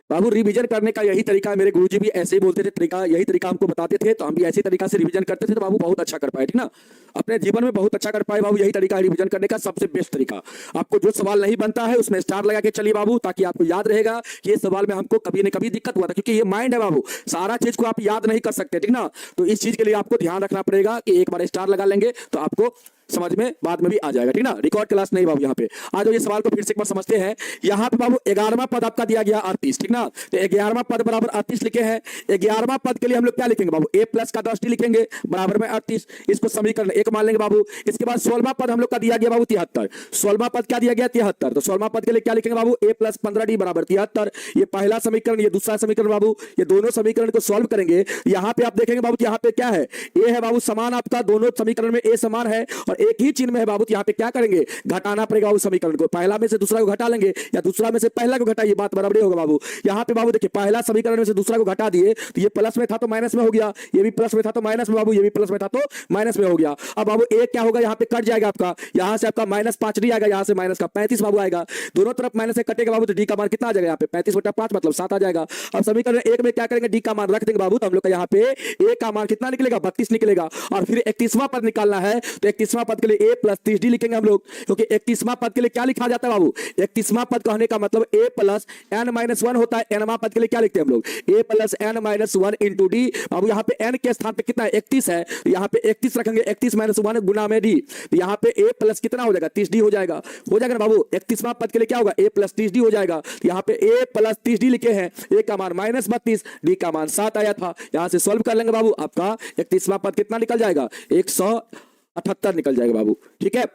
बाबू रिवीजन करने का यही तरीका है, मेरे गुरुजी भी ऐसे ही बोलते थे, यही तरीका हमको बताते थे, तो हम भी ऐसे तरीका से रिवीजन करते थे, तो बाबू बहुत अच्छा कर पाए, ठीक ना, अपने जीवन में बहुत अच्छा कर पाए बाबू। यही तरीका है रिवीजन करने का, सबसे बेस्ट तरीका। आपको जो सवाल नहीं बनता है उसमें स्टार लगा के चलिए बाबू, ताकि आपको याद रहेगा कि ये सवाल में हमको कभी न कभी दिक्कत हुआ था, क्योंकि ये माइंड है बाबू, सारा चीज को आप याद नहीं कर सकते, ठीक ना, तो इस चीज के लिए आपको ध्यान रखना पड़ेगा कि एक बार स्टार लगा लेंगे तो आपको समझ में बाद में भी आ जाएगा, ठीक ना। रिकॉर्ड क्लास नहीं बाबू, यहाँ पे आ जाओ, ये सवाल को फिर से एक बार समझते हैं। यहाँ पे बाबू 11वां पद आपका दिया गया 38, ठीक ना, तो 11वां पद बराबर 38 लिखे हैं। 11वां पद के लिए हम लोग क्या लिखेंगे बाबू, a प्लस का 10t लिखेंगे बराबर में 38, इसको समीकरण 1 मान लेंगे बाबू। इसके बाद 16वां पद हम लोग का दिया गया बाबू 73, 16वां पद क्या दिया गया 73, तो 16वां पद के लिए क्या लिखेंगे बाबू, a प्लस 15d बराबर 73, ये पहला समीकरण, ये दूसरा समीकरण बाबू, ये दोनों समीकरण को सॉल्व करेंगे। यहाँ पे आप देखेंगे बाबू, यहाँ पे क्या है, a है बाबू समान, आपका दोनों समीकरण में a समान है और एक ही चिन्ह में है बाबू, तो यहाँ पे क्या करेंगे, घटाना पड़ेगा उस समीकरण को, पहला में से दूसरा को घटा लेंगे या दूसरा में से पहला को घटाइए, बात बराबर होगा बाबू। यहाँ पे बाबू देखिए पहला समीकरण में से दूसरा को घटा दिए तो ये प्लस में था तो माइनस में हो गया, ये भी प्लस में था तो माइनस में बाबू, ये भी प्लस में था तो माइनस में हो गया। अब बाबू एक क्या होगा, यहाँ पे कट जाएगा आपका, यहाँ से आपका माइनस 5d आएगा, यहाँ से माइनस का 35 बाबू आएगा, दोनों तरफ माइनस से कटेगा बाबू, तो डी का मान कितना आ जाएगा यहाँ पे 35/5 मतलब 7 आ जाएगा। अब समीकरण 1 में क्या करेंगे, डी का मान रख देंगे बाबू, तो हम लोग का यहाँ पे ए का मान कितना निकलेगा 32 निकलेगा, और फिर 31वां पद निकालना है, तो 31वां पद के लिए a प्लस 30d लिखेंगे हम लोग, क्योंकि 31वां पद के लिए क्या लिखा जाता है बाबू, 31वां पद कहने का मतलब a प्लस n-1 होता है। nवां पद के लिए क्या लिखते हैं हम लोग, a plus n-1 into D. बाबू यहाँ पे n के स्थान पे कितना है, 31 है, तो यहाँ पे 31 रखेंगे, 31-1 गुना में d, तो यहाँ पे a प्लस कितना हो जाएगा, 30d हो जाएगा ना बाबू। 31वां पद के लिए क्या होगा, a प्लस 30d हो जाएगा, तो यहाँ पे a प्लस 30d लिखे हैं, a का मान -32, d का मान 7 आया था। यहां से सॉल्व कर लेंगे बाबू, आपका 31वां पद कितना निकल जाएगा, 178 निकल जाएगा बाबू। ठीक है,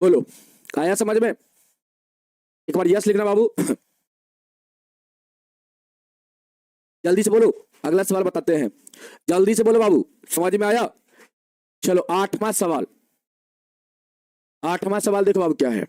बोलो आया समझ में, एक बार यस लिखना बाबू। जल्दी से बोलो, अगला सवाल बताते हैं, जल्दी से बोलो बाबू, समझ में आया। चलो 8वां सवाल, 8वां सवाल देखो बाबू क्या है,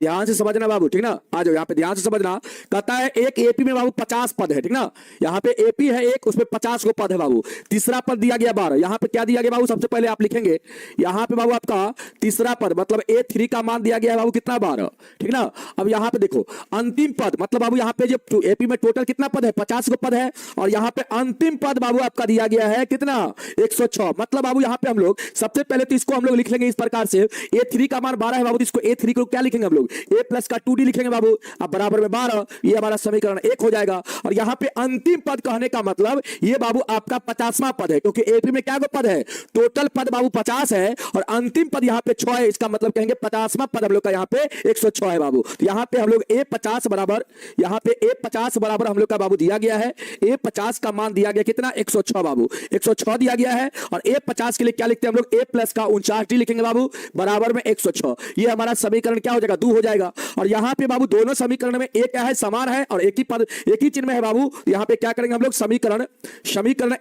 ध्यान से समझना बाबू, ठीक ना। आ जाओ यहाँ पे ध्यान से समझना। कहता है एक एपी में बाबू 50 पद है, ठीक ना। यहाँ पे एपी है एक, उसमें 50 को पद है बाबू। तीसरा पद दिया गया 12। यहाँ पे क्या दिया गया बाबू, सबसे पहले आप लिखेंगे यहाँ पे बाबू आपका तीसरा पद मतलब A3 का मान दिया गया है बाबू कितना, 12, ठीक ना। अब यहाँ पे देखो अंतिम पद मतलब बाबू यहाँ पे जो एपी में टोटल कितना पद है, 50 को पद है, और यहाँ पे अंतिम पद बाबू आपका दिया गया है कितना, 106। मतलब बाबू यहाँ पे हम लोग सबसे पहले तो इसको हम लोग लिख लेंगे इस प्रकार से, A3 का मान 12 है बाबू, इसको A3 को क्या लिखेंगे हम लोग, a प्लस का 2d लिखेंगे बाबू, अब बराबर में 12, ये हमारा समीकरण 1 हो जाएगा। और यहां पे अंतिम पद कहने का मतलब ये बाबू आपका 50वां पद है, क्योंकि एपी में क्या पद है, टोटल पद बाबू 50 है, और अंतिम पद यहां पे 6 है, इसका मतलब कहेंगे 50वां पद हम लोग का यहां पे 106 है बाबू। तो यहां पे हम लोग a50 बराबर, यहां पे a50 बराबर हम लोग का बाबू दिया गया है, a50 का मान दिया गया कितना, 106 बाबू, 106 दिया गया है। और a50 के लिए क्या लिखते हैं हम लोग, a प्लस का 49d लिखेंगे बाबू, बराबर में 106। ये हमारा समीकरण क्या हो जाएगा, 2 हो जाएगा। और यहां पे बाबू दोनों समीकरण में एक क्या है, समान है, और एक ही पद एक ही चिन्ह में है बाबू। यहां पे क्या करेंगे हम लोग, समीकरण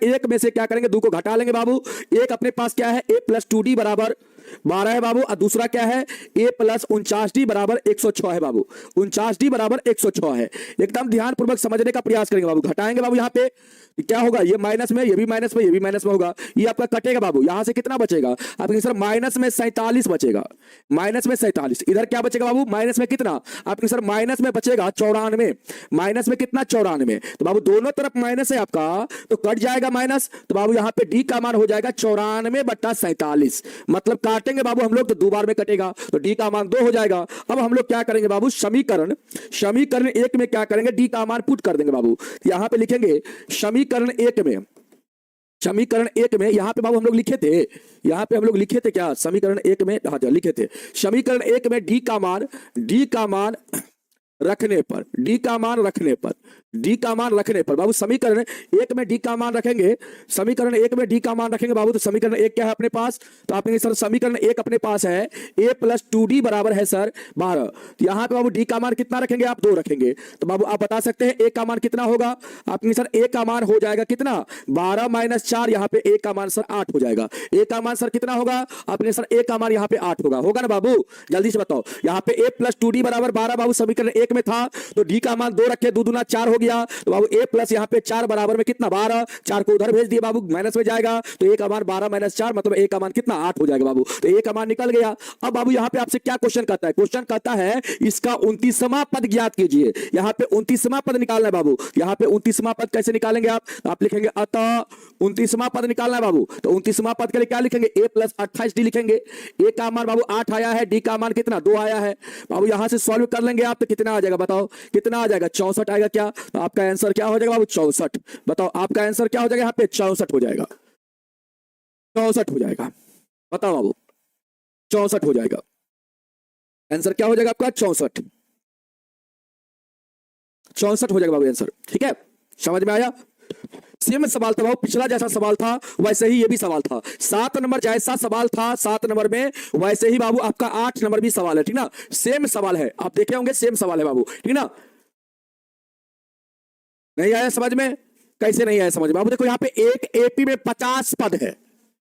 एक में से क्या करेंगे, 2 को घटा लेंगे बाबू। एक अपने पास क्या है, a प्लस 2d बराबर 12 है बाबू, और दूसरा क्या है, a प्लस 49d बराबर 106 है बाबू, 49d बराबर 106 है। एकदम ध्यान पूर्वक समझने का प्रयास करेंगे बाबू। घटाएंगे बाबू, यहाँ पे क्या होगा, ये माइनस में, ये भी माइनस में, ये भी माइनस में होगा, ये आपका कटेगा बाबू। यहां से कितना बचेगा आपके सर, माइनस में 47 बचेगा, माइनस में 47। इधर क्या बचेगा बाबू, माइनस में कितना आपके सर, माइनस में बचेगा 94, माइनस में कितना 94। तो बाबू दोनों तरफ माइनस है आपका, तो कट जाएगा माइनस, तो बाबू यहाँ पे डी का मान हो जाएगा 94/47। मतलब काटेंगे बाबू हम लोग तो 2 बार में कटेगा, तो डी का मान 2 हो जाएगा। अब हम लोग क्या करेंगे बाबू, समीकरण एक में क्या करेंगे, डी का मान पुट कर देंगे बाबू। यहां पे लिखेंगे समीकरण एक में यहां पे बाबू हम लोग लिखे थे, यहां पे हम लोग लिखे थे क्या, समीकरण एक में, हाँ लिखे थे समीकरण एक में डी का मान रखने पर, डी का मान रखने पर बाबू समीकरण एक में डी का मान रखेंगे, समीकरण एक में डी का मान रखेंगे बाबू। तो समीकरण एक क्या है अपने पास, तो आप कहेंगे सर समीकरण एक अपने पास है a प्लस 2d बराबर है सर 12। तो यहां पे बाबू डी का मान कितना रखेंगे आप, 2 रखेंगे। तो बाबू आप बता सकते हैं a का मान कितना होगा, आप कहेंगे सर a का मान हो जाएगा कितना, 12 - 4, यहाँ पे a का मान सर 8 हो जाएगा। a का मान सर कितना होगा, आप कहेंगे सर a का मान यहाँ पे 8 होगा ना बाबू, जल्दी से बताओ। यहाँ पे a प्लस 2d बराबर 12 बाबू समीकरण एक में था, तो डी का मान 2 रखे, 2 दूना 4 हो गया। तो बाबू a प्लस यहाँ पे 4 बराबर में कितना, 12, 4 को उधर भेज दिए बाबू, माइनस में जाएगा, तो a का मान 12 - 4 मतलब a का मान कितना, 8 हो जाएगा बाबू। तो a का मान निकल गया। अब बाबू यहाँ पे आपसे क्या क्वेश्चन कहता है, क्वेश्चन कहता है इसका 29वां पद ज्ञात कीजिए। यहाँ पे 29वां पद निकालना है बाबू। यहाँ पे 29वां पद कैसे निकालेंगे आप लिखेंगे अतः 29वां पद निकालना है बाबू। तो 29वां पद के लिए क्या लिखेंगे, a प्लस 28d लिखेंगे। a का मान बाबू 8 आया है, d का मान कितना, 2 आया है बाबू। यहां से सॉल्व कर लेंगे आप तो कितना आ जाएगा, बताओ कितना आ जाएगा, 64 आएगा क्या। तो आपका आंसर क्या हो जाएगा बाबू, 64। बताओ आपका आंसर क्या हो जाएगा, यहाँ पे 64 हो जाएगा, 64 हो जाएगा। बताओ बाबू 64 हो जाएगा, आंसर क्या हो जाएगा आपका, 64 हो जाएगा बाबू आंसर। ठीक है, समझ में आया। सेम सवाल था बाबू, पिछला जैसा सवाल था वैसे ही ये भी सवाल था। 7 नंबर जैसा सवाल था 7 नंबर में, वैसे ही बाबू आपका 8 नंबर भी सवाल है, ठीक ना। सेम सवाल है, आप देखे होंगे सेम सवाल है बाबू, ठीक ना। नहीं आया समझ में, कैसे नहीं आया समझ में बाबू। देखो यहाँ पे एक एपी में 50 पद है,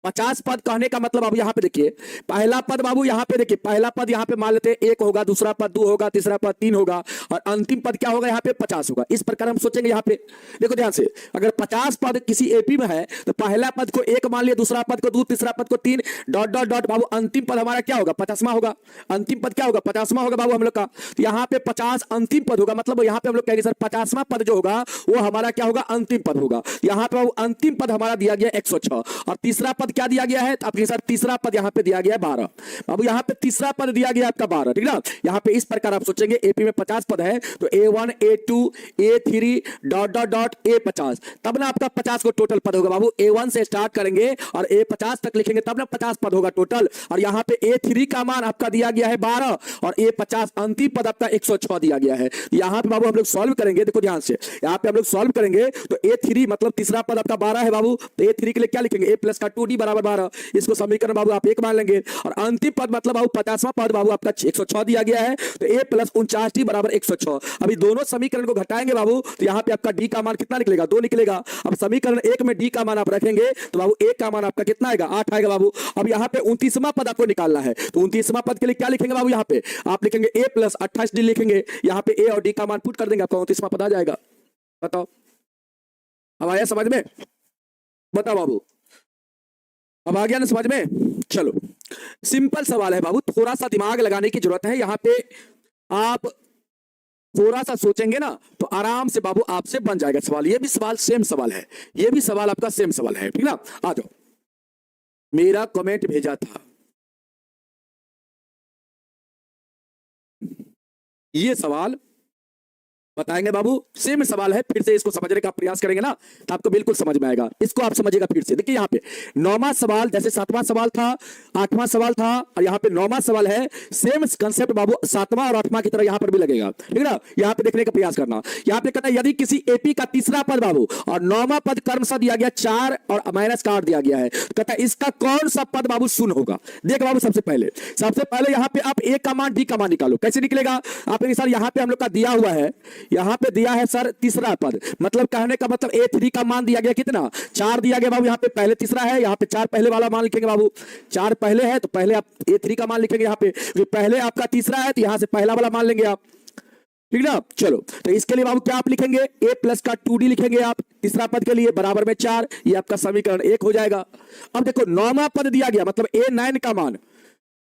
50 पद कहने का मतलब अब यहाँ पे देखिए, पहला पद बाबू यहाँ पे देखिए, पहला पद यहाँ पे मान लेते हैं 1 होगा, दूसरा पद 2 होगा, तीसरा पद 3 होगा और अंतिम पद क्या होगा यहाँ पे 50 होगा। इस प्रकार हम सोचेंगे यहाँ पे, देखो ध्यान से, अगर 50 पद किसी एपी में है तो पहला पद को 1 मान लिया, दूसरा पद को 2, तीसरा पद को 3, डॉट डॉट डॉट बाबू अंतिम पद हमारा क्या होगा 50वां होगा। अंतिम पद क्या होगा 50वां होगा बाबू हम लोग का। तो यहाँ पे 50 अंतिम पद होगा, मतलब यहाँ पे हम लोग कहेंगे सर 50वां पद जो होगा वो हमारा क्या होगा अंतिम पद होगा। यहाँ पे बाबू अंतिम पद हमारा दिया गया 106 और तीसरा पद क्या दिया गया है आपके साथ, तीसरा पद यहाँ पे दिया गया है 12 बाबू, यहाँ पे तीसरा पद दिया गया आपका 12, ठीक ना। यहाँ पे इस प्रकार आप सोचेंगे एपी में 50 पद है तो A1 A2 A3 dot dot dot A50, तब ना आपका 50 को टोटल पद होगा बाबू। A1 से स्टार्ट करेंगे और A50 तक लिखेंगे तब ना 50 पद होगा टोटल। और यहाँ पे A3 का मान आपका दिया गया है 12 और A50 अंतिम पद आपका 106 दिया गया है। यहाँ पे बाबू हम लोग सॉल्व करेंगे, देखो ध्यान से, यहाँ पे हम लोग सॉल्व करेंगे तो A3 मतलब तीसरा पद आपका 12 है बाबू, तो A3 के लिए क्या लिखेंगे A प्लस का 2D बराबर 12, इसको समीकरण बाबू आप 1 मान लेंगे। और अंतिम पद मतलब बाबू 50वां पद बाबू आपका 106 दिया गया है तो A प्लस 49D बराबर 106। अभी दोनों समीकरण को घटाएंगे बाबू तो यहाँ पे आपका D का मान कितना निकलेगा 2 निकलेगा। अब समीकरण 1 में D का मान आप रखेंगे तो बाबू A का मान आपका कितना आएगा 8 आएगा बाबू। अब यहाँ पे 29वां पद आपको निकालना है तो 29वां पद के लिए क्या लिखेंगे बाबू, यहाँ पे आप लिखेंगे A प्लस 28D लिखेंगे, यहाँ पे A और D का मान पुट कर देंगे, आपका 29वां पद आ जाएगा। बताओ अब आया समझ में, बताओ बाबू अब आ गया ना समझ में। चलो सिंपल सवाल है बाबू, थोड़ा सा दिमाग लगाने की जरूरत है। यहाँ पे आप थोड़ा सा सोचेंगे ना तो आराम से बाबू आपसे बन जाएगा सवाल। ये भी सवाल सेम सवाल है, ये भी सवाल आपका सेम सवाल है, ठीक ना। आ जाओ, मेरा कमेंट भेजा था, ये सवाल बताएंगे बाबू, सेम सवाल है, फिर से इसको समझने का प्रयास करेंगे ना तो आपको बिल्कुल समझ में आएगा। इसको आप समझिएगा फिर से, देखिए यहाँ पे 9वां सवाल जैसे 7वां सवाल था, 8वां सवाल था और यहाँ पे 9वां सवाल है, सेम कंसेप्ट बाबू 7वां और 8वां की तरह यहाँ पर भी लगेगा, ठीक है ना। यहाँ पे देखने का प्रयास करना, यहाँ पे कहता है यदि किसी एपी का तीसरा पद बाबू और 9वां पद क्रमशः दिया गया 4 और माइनस का 8 दिया गया है, तो कहता है इसका कौन सा पद बाबू शून्य होगा। देख बाबू सबसे पहले यहाँ पे आप ए का मान डी का मान निकालो, कैसे निकलेगा आप सर, यहाँ पे हम लोग का दिया हुआ है, यहाँ पे दिया है सर तीसरा पद, मतलब कहने का मतलब A3 का मान दिया गया कितना 4 दिया गया बाबू। यहाँ पे पहले तीसरा है, यहाँ पे 4 पहले वाला मान लिखेंगे बाबू, 4 पहले है तो पहले आप A3 का मान लिखेंगे यहाँ पे, पहले आपका तीसरा है तो यहाँ से पहला वाला मान लेंगे आप, ठीक ना। चलो तो इसके लिए बाबू क्या आप लिखेंगे A प्लस का 2D लिखेंगे आप तीसरा पद के लिए बराबर में 4, ये आपका समीकरण 1 हो जाएगा। अब देखो 9वां पद दिया गया मतलब A9 का मान,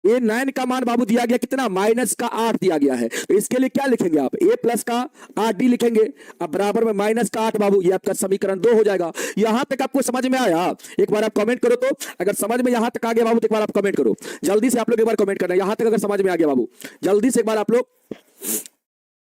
A9 का मान बाबू दिया गया कितना माइनस का 8 दिया गया है, तो इसके लिए क्या लिखेंगे आप A प्लस का 8D लिखेंगे, अब बराबर में माइनस का 8 बाबू, ये आपका समीकरण 2 हो जाएगा। यहां तक आपको समझ में आया, एक बार आप कमेंट करो तो, अगर समझ में यहां तक आ गया बाबू तो एक बार आप कमेंट करो, जल्दी से आप लोग एक बार कमेंट करना, यहां तक अगर समझ में आ गया बाबू जल्दी से एक बार आप लोग,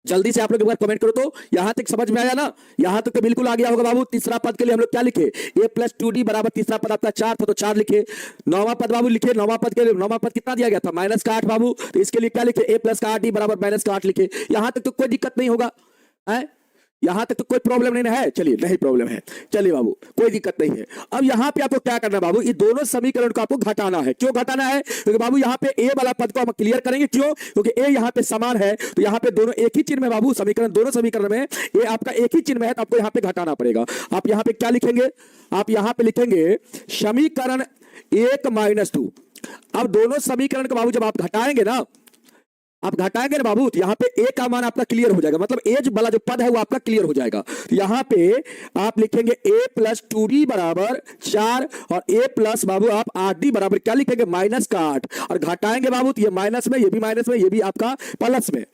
जल्दी से आप लोग एक बार कमेंट करो तो, यहां तक समझ में आया ना, यहां तक तो बिल्कुल आ गया होगा बाबू। तीसरा पद के लिए हम लोग क्या लिखे A प्लस 2D बराबर तीसरा पद आपका 4 था तो 4 लिखे। 9वां पद बाबू लिखे, 9वां पद के लिए 9वां पद कितना दिया गया था माइनस का 8 बाबू, तो इसके लिए क्या लिखे A प्लस का 8D बराबर माइनस का 8 लिखे। यहां तक तो कोई दिक्कत नहीं होगा है, यहां तक तो कोई प्रॉब्लम नहीं है, चलिए नहीं प्रॉब्लम है, चलिए बाबू कोई दिक्कत नहीं है। अब यहां पे आपको क्या करना है बाबू, ये दोनों समीकरण को आपको घटाना है। क्यों घटाना है, क्योंकि बाबू यहां पे ए वाला पद को हम क्लियर करेंगे, क्यों, क्योंकि ए यहां पे समान है तो यहां पे दोनों एक ही चिन्ह में बाबू, समीकरण दोनों समीकरण में ये आपका एक ही चिन्ह में है तो आपको यहां पे घटाना पड़ेगा। आप यहां पे क्या लिखेंगे, आप यहां पे लिखेंगे समीकरण 1 माइनस 2। अब दोनों समीकरण को बाबू जब आप घटाएंगे ना, आप घटाएंगे ना बाबू तो यहाँ पे ए का मान आपका क्लियर हो जाएगा, मतलब ए वाला जो पद है वो आपका क्लियर हो जाएगा। तो यहाँ पे आप लिखेंगे A प्लस 2D बराबर 4 और A प्लस बाबू आप 8D बराबर क्या लिखेंगे माइनस का 8, और घटाएंगे बाबू तो ये माइनस में, ये भी माइनस में, ये भी आपका प्लस में,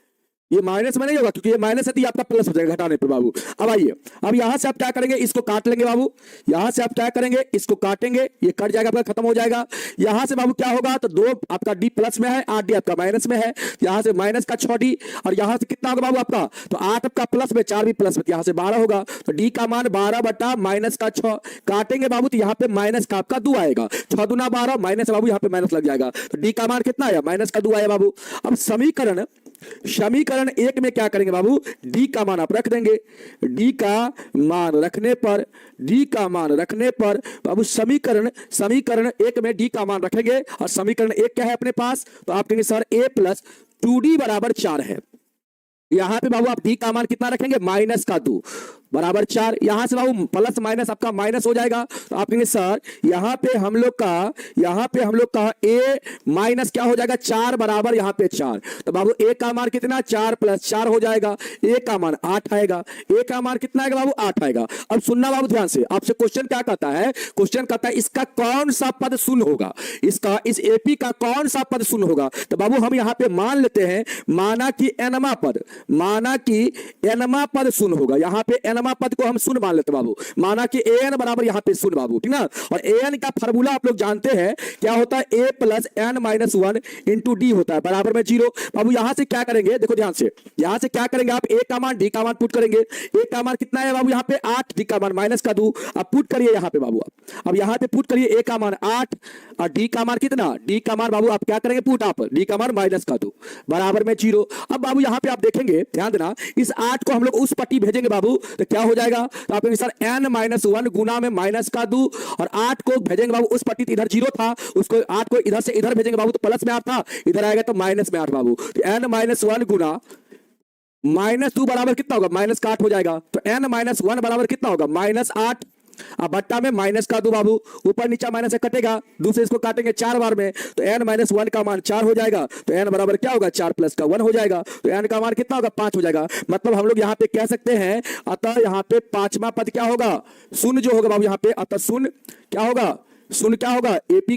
ये माइनस में नहीं होगा क्योंकि ये माइनस है तो ये आपका प्लस हो जाएगा घटाने पे बाबू। अब आइए, अब यहां से आप क्या करेंगे, इसको काट लेंगे बाबू, यहां से आप क्या करेंगे इसको काटेंगे, ये कट जाएगा आपका, खत्म हो जाएगा। यहां से बाबू क्या होगा तो 2 आपका D प्लस में है, 8D आपका माइनस में है, यहां से माइनस का 6D और यहां से कितना होगा बाबू आपका, तो 8 आपका प्लस में, 4 भी प्लस में, यहां से 12 होगा, तो D का मान 12 बटा माइनस का 6 काटेंगे बाबू तो यहां पे माइनस का आपका 2 आएगा, 6 दूना 12 माइनस बाबू यहां पे माइनस लग जाएगा, तो D का मान कितना आया माइनस का 2 आया बाबू। अब समीकरण 1 में क्या करेंगे बाबू, D का मान आप रख देंगे, D का मान रखने पर, D का मान रखने पर बाबू समीकरण 1 में D का मान रखेंगे और समीकरण 1 क्या है अपने पास, तो आप कहेंगे सर A प्लस 2D बराबर 4 है। यहां पे बाबू आप D का मान कितना रखेंगे माइनस का 2, बराबर 4। यहां से बाबू प्लस माइनस आपका माइनस हो जाएगा, तो आप कहेंगे सर यहां पे हम लोग का a माइनस क्या हो जाएगा 4 बराबर यहां पे 4। तो बाबू a का मान कितना 4 प्लस 4 हो जाएगा, a का मान 8 आएगा। a का मान कितना आएगा बाबू 8 आएगा। अब सुनना बाबू ध्यान से, आपसे क्वेश्चन क्या कहता है, क्वेश्चन कहता है इसका कौन सा पद शून्य होगा, इसका इस एपी का कौन सा पद शून्य होगा। तो बाबू हम यहां पे मान लेते हैं, माना कि एनमा पद शून्य होगा। यहां पे एनमा पद को हम शून्य मान लेते बाबू, माना कि एन बराबर यहां पे शून्य बाबू, ठीक ना। और एन का फार्मूला आप लोग जानते हैं क्या होता है, A plus N minus 1 into D होता है बराबर में 0। बाबू यहां से क्या करेंगे, देखो ध्यान से, यहां से क्या करेंगे आप ए का मान डी का मान पुट करेंगे। ए का मान कितना है बाबू यहां पे 8, डी का मान माइनस का 2। अब पुट करिए यहां पे बाबू, अब यहां पे पुट करिए, ए का मान 8 और डी का मान कितना, डी का मान बाबू आप क्या करेंगे पुट, आप डी का मान माइनस का 2 बराबर में 0। अब बाबू यहां पे आप देखेंगे, ध्यान देना, इस 8 को हम लोग उस पट्टी भेजेंगे बाबू, तो क्या हो जाएगा, तो आप सर n माइनस 1 गुना में माइनस का 2 और 8 को भेजेंगे बाबू उस पट्टी, इधर 0 था, उसको 8 को इधर से इधर भेजेंगे बाबू, तो प्लस में 8 था, इधर आएगा तो माइनस में 8 बाबू। तो n माइनस 1 गुना माइनस 2 बराबर कितना होगा, माइनस का 8 हो जाएगा। तो n माइनस 1 बराबर कितना होगा, माइनस 8। अब बट्टा में माइनस का 2 बाबू, ऊपर नीचे माइनस से कटेगा, दूसरे इसको काटेंगे 4 बार में, तो n माइनस 1 का मान 4 हो जाएगा। तो n बराबर क्या होगा, 4 प्लस का 1 हो जाएगा, तो n का मान कितना होगा, 5 हो जाएगा। मतलब हम लोग यहाँ पे कह सकते हैं, अतः यहाँ पे पांचवा पद क्या होगा, शून्य जो होगा बाबू यहाँ पे, अतः शून्य क्या होगा, शून्य क्या होगा, एपी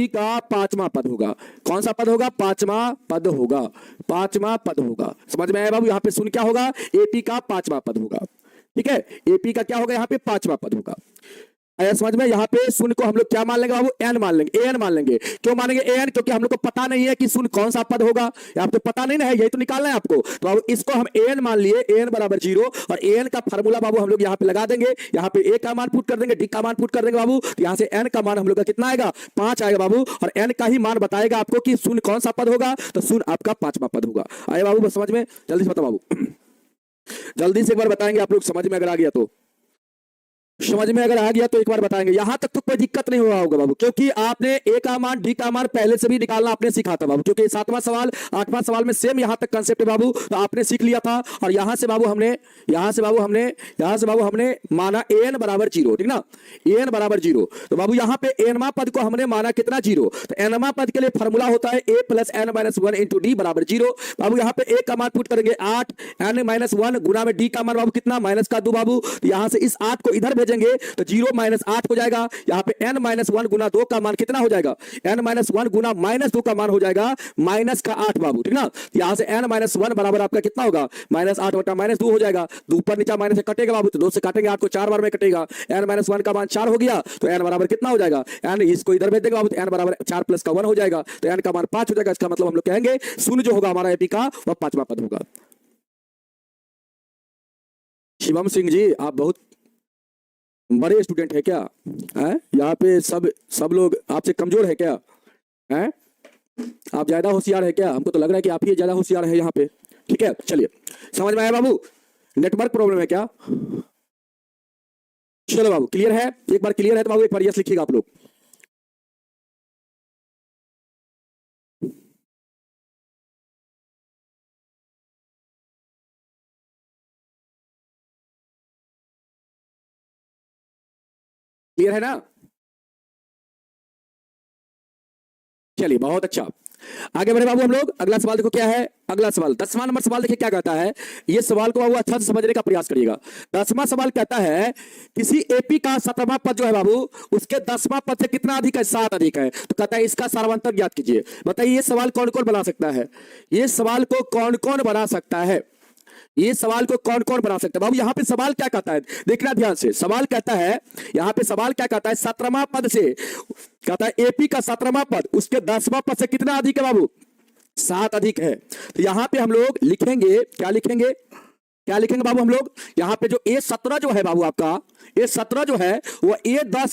का पांचवा पद होगा। कौन सा पद होगा, पांचवा पद होगा, पांचवा पद होगा। समझ में आया बाबू, यहाँ पे शून्य क्या होगा, एपी का पांचवा पद होगा, ठीक है। एपी का क्या होगा, यहाँ पे पांचवा पद होगा। आया समझ में, यहाँ पे शून्य को हम लोग क्या मान लेंगे बाबू, एन मान लेंगे, एन मान लेंगे। क्यों मानेंगे एन, क्योंकि हम लोग को पता नहीं है कि शून्य कौन सा पद होगा, आप तो पता नहीं ना है, यही तो निकालना है आपको। तो बाबू इसको हम एन मान लिए, एन बराबर 0, और एन का फार्मूला बाबू हम लोग यहाँ पे लगा देंगे, यहाँ पे ए का मान पुट कर देंगे, डी का मान पुट कर देंगे बाबू। तो यहाँ से एन का मान हम लोग का कितना आएगा, 5 आएगा बाबू, और एन का ही मान बताएगा आपको कि शून्य कौन सा पद होगा, तो शून्य आपका पांचवा पद होगा। आए बाबू बस समझ में, जल्दी से बताओ बाबू, जल्दी से एक बार बताएंगे आप लोग, समझ में अगर आ गया तो, समझ में अगर आ गया तो एक बार बताएंगे। यहां तक तो कोई दिक्कत नहीं हुआ होगा बाबू, क्योंकि आपने ए का मान डी का मान पहले से भी निकालना आपने सीखा था बाबू, क्योंकि 7वां सवाल 8वां सवाल में सेम यहां तक कंसेप्ट है बाबू, तो आपने सीख लिया था। और यहां से बाबू हमने माना एन बराबर 0, ठीक ना, एन बराबर 0। तो बाबू यहां पे एनवा पद को हमने माना कितना 0, तो एनवा पद के लिए फॉर्मूला होता है A plus N minus 1 into D बराबर 0। बाबू यहां पे ए का मान पुट करेंगे 8, एन माइनस 1 गुना में डी का मान बाबू कितना माइनस का 2 बाबू। तो यहां से इस 8 को इधर भेजेंगे तो 0 माइनस 8 हो जाएगा। यहाँ पे n माइनस 1 गुना 2 का मान कितना हो जाएगा, n माइनस 1 गुना माइनस 2 का मान हो जाएगा माइनस का 8 बाबू, ठीक ना। यहाँ से n माइनस 1 बराबर आपका कितना होगा, माइनस 8 बटा माइनस 2 हो जाएगा। 2 ऊपर नीचे माइनस से कटेगा बाबू, तो 2 से काटेंगे 8 को 4 बार में कटेगा, n माइनस 1 का मान 4 हो गया, तो n बराबर कितना हो जाएगा, n इसको इधर भेज देगा बाबू, तो n बराबर 4 प्लस का 1 हो जाएगा, तो n का मान 5 हो जाएगा। इसका मतलब हम लोग कहेंगे शून्य जो होगा हमारा एपी का वह पांचवा पद होगा। शिवम सिंह जी आप बहुत बड़े स्टूडेंट है क्या है? यहाँ पे सब लोग आपसे कमजोर है क्या है? आप ज्यादा होशियार है क्या? हमको तो लग रहा है कि आप ही ज्यादा होशियार है यहाँ पे। ठीक है चलिए, समझ में आया बाबू, नेटवर्क प्रॉब्लम है क्या? चलो बाबू क्लियर है, एक बार क्लियर है तो बाबू एक बार यस लिखिएगा आप लोग। क्लियर है ना? चलिए बहुत अच्छा, आगे बढ़े बाबू हम लोग। अगला सवाल देखो क्या है, अगला सवाल 10वां नंबर सवाल देखिए क्या कहता है। ये सवाल को बाबू अच्छा से समझने का प्रयास करिएगा। 10वां सवाल कहता है किसी एपी का 17वां पद जो है बाबू उसके 10वां पद से कितना अधिक है, 7 अधिक है। तो कहता है इसका सारांतर ज्ञात कीजिए। बताइए ये सवाल कौन कौन बना सकता है, ये सवाल को कौन कौन बना सकता है, ये सवाल को कौन कौन बना सकता है। बाबू यहाँ पे सवाल क्या कहता है, देखना ध्यान से। सवाल कहता है, यहाँ पे सवाल क्या कहता है, 17वां पद से कहता है एपी का 17वां पद उसके 10वां पद से कितना अधिक है बाबू, 7 अधिक है। तो यहाँ पे हम लोग लिखेंगे, क्या लिखेंगे, क्या लिखेंगे बाबू हम लोग, यहाँ पे जो A17 जो है बाबू आपका A17 जो है वो A10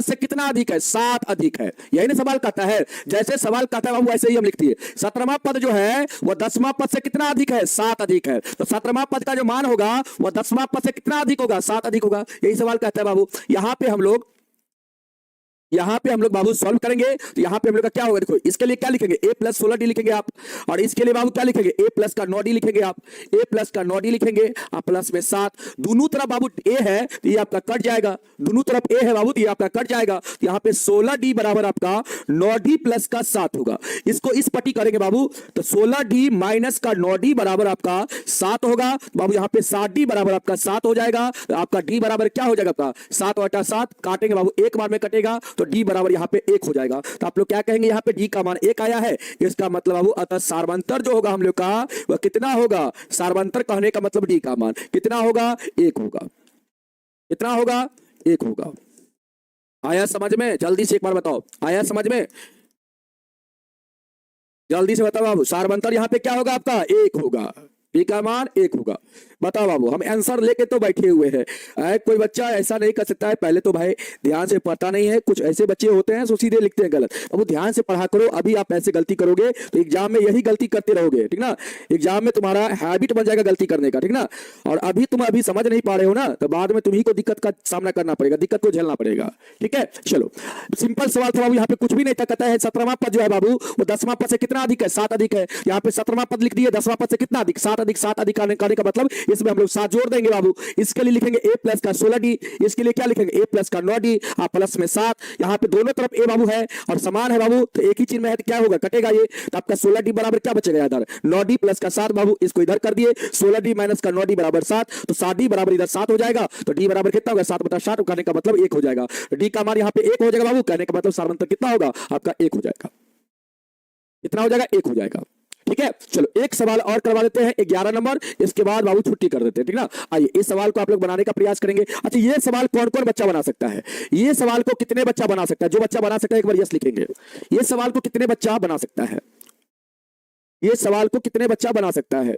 से कितना अधिक है, 7 अधिक है। यही ना सवाल कहता है, जैसे सवाल कहता है बाबू वैसे ही हम लिखते हैं। 17वां पद जो है वो 10वां पद से कितना अधिक है, 7 अधिक है। तो 17वां पद का जो मान होगा वो 10वां पद से कितना अधिक होगा, 7 अधिक होगा। यही सवाल कहता है बाबू। यहाँ पे हम लोग यहाँ पे हम लोग बाबू सॉल्व करेंगे तो यहाँ पे हम लोग का क्या होगा, देखो इसके लिए क्या लिखेंगे, a प्लस 16d लिखेंगे आप, और इसके लिए बाबू क्या लिखेंगे, a प्लस का 9d लिखेंगे आप, a प्लस का 9d लिखेंगे आप, प्लस में 7, दोनों तरफ बाबू a है तो ये आपका कट जाएगा, दोनों तरफ a है बाबू तो ये आपका कट जाएगा, तो यहाँ पे 16d बराबर आपका 9d प्लस का 7 होगा। इसको इस पट्टी करेंगे बाबू तो 16d माइनस का 9d बराबर आपका 7 होगा बाबू, यहाँ पे 7d बराबर आपका 7 हो जाएगा, तो आपका d बराबर क्या हो जाएगा आपका 7 बटा 7, काटेंगे बाबू एक बार में कटेगा तो d बराबर यहाँ पे 1 हो जाएगा। तो आप लोग क्या कहेंगे, यहाँ पे d का मान 1 आया है, इसका मतलब बाबू अतः सार्वंतर जो होगा हम लोग का वह कितना होगा, सार्वंतर कहने का मतलब d का मान कितना होगा, 1 होगा। कितना होगा, 1 होगा। आया समझ में, जल्दी से एक बार बताओ, आया समझ में, जल्दी से बताओ बाबू, सार्वंतर यहाँ पे क्या होगा आपका 1 होगा, d का मान 1 होगा। बताओ बाबू, हम आंसर लेके तो बैठे हुए हैं, कोई बच्चा ऐसा नहीं कर सकता है, पहले तो भाई ध्यान से पढ़ता नहीं है, कुछ ऐसे बच्चे होते हैं जो सीधे लिखते हैं गलत, अब ध्यान से पढ़ा करो, अभी आप ऐसे गलती करोगे तो एग्जाम में यही गलती करते रहोगे, ठीक ना, एग्जाम में तुम्हारा हैबिट बन जाएगा गलती करने का, ठीक ना, और अभी तुम अभी समझ नहीं पा रहे हो ना, तो बाद में तुम्ही को दिक्कत का सामना करना पड़ेगा, दिक्कत को झेलना पड़ेगा, ठीक है। चलो सिंपल सवाल था बाबू, यहाँ पे कुछ भी नहीं था, कहता है 17वां पद जो है बाबू वो 10वां पद से कितना अधिक है, 7 अधिक है, यहाँ पे 17वां पद लिख दिया, 10वां पद से कितना अधिक, 7 अधिक, 7 अधिक आने का मतलब इसमें हम लोग 7 जोड़ देंगे बाबू, इसके लिए लिखेंगे a प्लस का 16d, इसके लिए क्या लिखेंगे a प्लस का 9d, आप प्लस में 7, यहाँ पे दोनों तरफ a बाबू है और समान है बाबू, तो एक ही चीज में है तो क्या होगा, कटेगा ये, तो आपका 16d बराबर क्या बचेगा इधर 9d प्लस का 7 बाबू, इसको इधर कर दिए, 16d माइनस का 9d बराबर 7, तो 7d बराबर इधर 7 हो जाएगा, तो d बराबर कितना होगा 7 बटा 7, कहने का मतलब 1 हो जाएगा, d का मान यहाँ पे 1 हो जाएगा बाबू, कहने का मतलब सार्वंतर कितना होगा आपका 1 हो जाएगा, कितना हो जाएगा 1 हो जाएगा, ठीक है। चलो एक सवाल और करवा देते हैं 11 नंबर, इसके बाद बाबू छुट्टी कर देते हैं, ठीक ना। आइए इस सवाल को आप लोग बनाने का प्रयास करेंगे। अच्छा ये सवाल कौन कौन बच्चा बना सकता है, ये सवाल को कितने बच्चा बना सकता है, जो बच्चा बना सकता है एक बार यस लिखेंगे, ये सवाल को कितने बच्चा बना सकता है, ये सवाल को कितने बच्चा बना सकता है।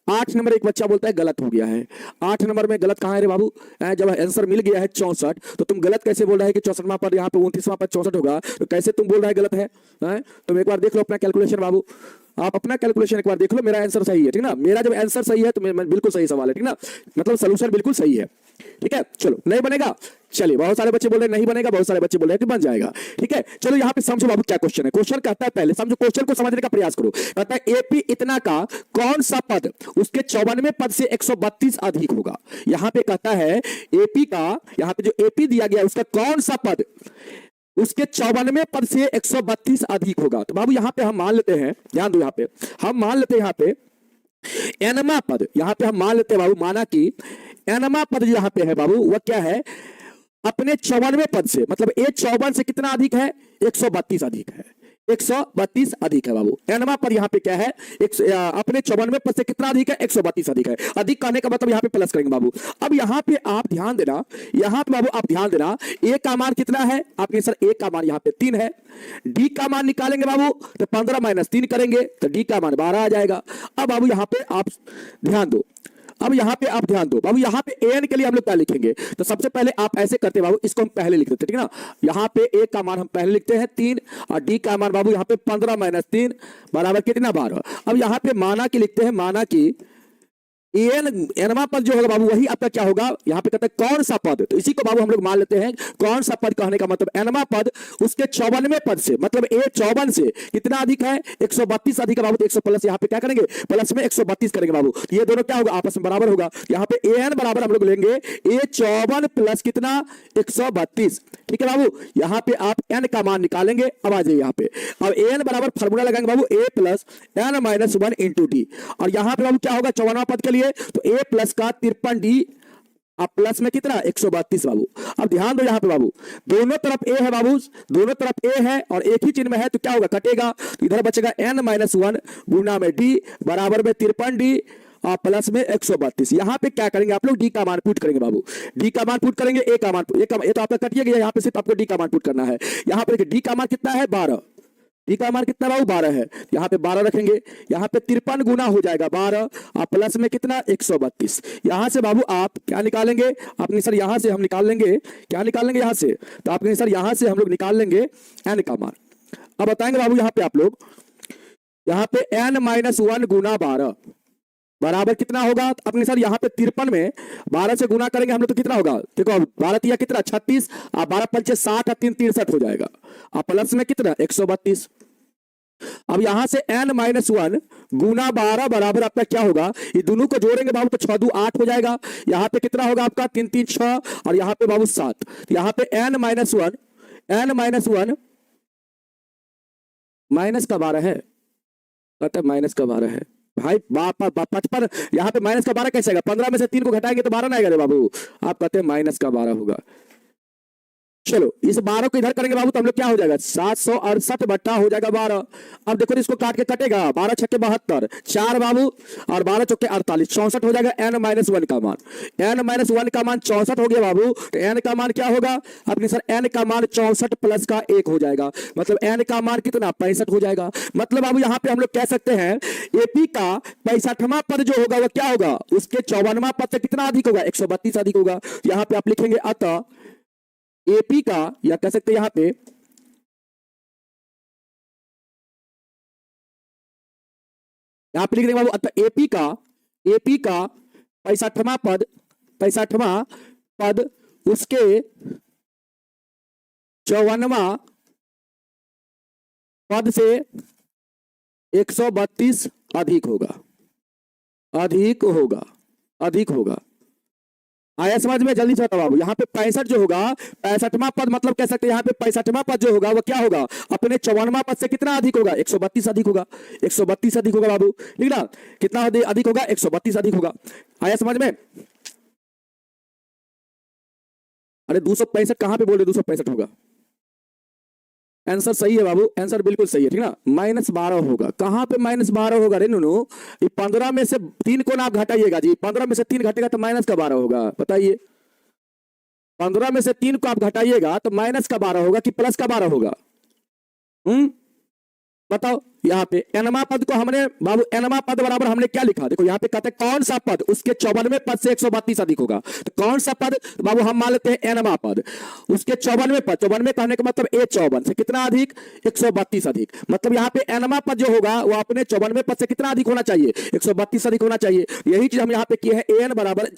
8 नंबर एक बच्चा बोलता है गलत हो गया है, 8 नंबर में गलत कहां है रे बाबू, जब आंसर मिल गया है 64 तो तुम गलत कैसे बोल रहा है कि 64वां पद यहाँ पे 29वां पद 64 होगा, तो कैसे तुम बोल रहा है गलत है, तुम एक बार देख लो अपना कैलकुलेशन बाबू, आप अपना कैलकुलेशन एक बार देख लो, मेरा आंसर सही है, ठीक ना, मेरा जब आंसर सही है तो बिल्कुल सही सवाल है, ठीक ना, मतलब सोल्यूशन बिल्कुल सही है, ठीक है। चलो नहीं बनेगा, चलिए बहुत सारे बच्चे बोल रहे हैं नहीं बनेगा, बहुत सारे बच्चे बोल रहे हैं कि बन जाएगा, ठीक है। चलो यहाँ पे समझो बाबू क्या क्वेश्चन है, क्वेश्चन कहता है पहले समझो, क्वेश्चन को समझने का प्रयास करो, कहता है एपी इतना का कौन सा पद उसके 54वें पद से 132 अधिक होगा। यहाँ पे कहता है एपी का, यहाँ पे जो एपी दिया गया उसका कौन सा पद उसके 54वें पद से 132 अधिक होगा। तो बाबू यहाँ पे हम मान लेते हैं, ध्यान दो, यहाँ पे हम मान लेते हैं, यहाँ पे एनमा पद, यहाँ पे हम मान लेते हैं बाबू, माना कि एनमा पद यहाँ पे है बाबू वह क्या है अपने 54वें पद से, मतलब ए 54 से कितना अधिक है 132 अधिक है, 132 अधिक है बाबू। एनवा पर यहाँ पे क्या है अपने 54वें पद से कितना अधिक है 132 अधिक है, अधिक कहने का मतलब यहाँ पे प्लस करेंगे बाबू। अब यहाँ पे आप ध्यान देना, यहाँ पे बाबू आप ध्यान देना, ए का मान कितना है आपके सर, ए का मान यहाँ पे 3 है, डी का मान निकालेंगे बाबू तो 15 माइनस 3 करेंगे तो डी का मान 12 आ जाएगा। अब बाबू यहाँ पे आप ध्यान दो, अब यहाँ पे आप ध्यान दो बाबू, यहाँ पे एन के लिए हम लोग क्या लिखेंगे, तो सबसे पहले आप ऐसे करते बाबू, इसको हम पहले लिख देते, ठीक है ना। यहाँ पे ए का मान हम पहले लिखते हैं 3 और डी का मान बाबू यहाँ पे 15 माइनस 3 बराबर कितना 12। अब यहाँ पे माना की लिखते हैं, माना की एनवा पद जो होगा बाबू वही आपका क्या होगा, यहाँ पे कहते हैं कौन सा पद, तो इसी को बाबू हम लोग मान लेते हैं कौन सा पद कहने का मतलब एनवा पद उसके 54वें पद से, मतलब ए 54 से कितना अधिक है 132 अधिक है बाबू, तो 100 प्लस यहाँ पे क्या करेंगे प्लस में 132 करेंगे बाबू, ये दोनों क्या होगा आपस में बराबर होगा। यहाँ पे एन बराबर हम लोग लेंगे ए 54 प्लस कितना 132, ठीक है बाबू। यहाँ पे आप एन का मान निकालेंगे, अब आ जाइए यहाँ पे, अब एन बराबर फार्मूला लगाएंगे बाबू A plus N minus 1 into D, और यहाँ पे बाबू क्या होगा 54वां पद के लिए तो a प्लस का 53d अब प्लस में कितना 132 बाबू। अब ध्यान दो यहाँ पे बाबू, दोनों तरफ a है बाबू, दोनों तरफ a है और एक ही चिन्ह में है तो क्या होगा कटेगा, तो इधर बचेगा n माइनस 1 गुना में d बराबर में 53d और प्लस में 132। यहाँ पे क्या करेंगे आप लोग डी का मान पुट करेंगे बाबू, डी का मान पुट करेंगे, ए का मान ये तो आपका कटिए गया, यहाँ पे सिर्फ आपको डी का मान पुट करना है। यहाँ पे डी का मान कितना है 12, डी का मान कितना बाबू 12 है, यहाँ पे 12 रखेंगे, यहाँ पे 53 गुना हो जाएगा 12 और प्लस में कितना 132। यहाँ से बाबू आप क्या निकालेंगे अपने सर, यहाँ से हम निकाल लेंगे, क्या निकाल लेंगे यहाँ से, तो आपके सर यहाँ से हम लोग निकाल लेंगे एन का मान। अब बताएंगे बाबू यहाँ पे आप लोग, यहाँ पे n माइनस 1 गुना 12, बराबर कितना होगा अपने सर यहाँ पे 53 में 12 से गुना करेंगे हम लोग तो कितना होगा, देखो 12 या कितना 36, 12 पंचे 60 और 3 63 हो जाएगा, और प्लस में कितना 132। अब यहां से n-1 गुना 12 बराबर आपका क्या होगा, ये दोनों को जोड़ेंगे बाबू तो 6 2 8 हो जाएगा। यहां पे कितना होगा आपका 3 3 6 और यहां पे बाबू 7। यहां पे n-1 माइनस का 12 है, कहते हैं माइनस का 12 है भाई। 55 यहाँ पे माइनस का 12 कैसे आएगा, 15 में से 3 को घटाएंगे तो 12 ना आएगा रे बाबू, आप कहते हैं माइनस का 12 होगा। चलो इस 12 को इधर करेंगे बाबू तो हम लोग क्या हो जाएगा 768 बट्टा हो जाएगा 12। अब देखो इसको काट के कटेगा, 12 छक्के 72, 4 बाबू और 12 चौके 48, 64 हो जाएगा n-1 का मान। n-1 का मान 64 हो गया बाबू, तो n का मान क्या होगा अपने सर, n का मान 64 प्लस का 1 हो जाएगा, मतलब n का मान कितना 65 हो जाएगा। मतलब बाबू यहाँ पे हम लोग कह सकते हैं एपी का 65वां पद जो होगा वह क्या होगा, उसके 54वां पद से कितना अधिक होगा 132 अधिक होगा। यहाँ पे आप लिखेंगे अतः एपी का, या कह सकते हैं यहां पे लिख देंगे बाबू अतः एपी का 65वां पद उसके 54वां पद से 132 अधिक होगा। आया समझ में, जल्दी से बताओ बाबू। यहाँ पे 65 जो होगा 65वां पद, मतलब कह सकते हैं यहाँ पे 65वां पद जो होगा वो क्या होगा अपने 54वां पद से कितना अधिक होगा 132 अधिक होगा, 132 अधिक होगा बाबू, ठीक ना, कितना अधिक होगा 132 अधिक होगा। आया समझ में, अरे 265 कहां पे बोल रहे 265 होगा, आंसर सही है बाबू, आंसर बिल्कुल सही है, ठीक ना, -12 होगा। कहां पे -12 होगा रे नुनू, ये 15 में से 3 को ना आप घटाइएगा जी, 15 में से 3 घटेगा तो माइनस का 12 होगा, बताइए 15 में से 3 को आप घटाइएगा तो माइनस का 12 होगा कि प्लस का 12 होगा, बताओ। यहाँ पे एनमा पद को हमने बाबू, एनमा पद बराबर हमने क्या लिखा, देखो यहाँ पे कहते हैं कौन सा पद उसके 54वें पद से 132 अधिक होगा, तो कौन सा पद बाबू हम मान लेते हैं एनमा पद उसके 54वें पद, 54वें कहने का मतलब A54 से कितना अधिक 132 अधिक, मतलब यहाँ पे एनमा पद जो होगा वो अपने 54वें पद से कितना अधिक होना चाहिए 132 अधिक होना चाहिए। यही चीज हम यहाँ पे किए हैं, an बराबर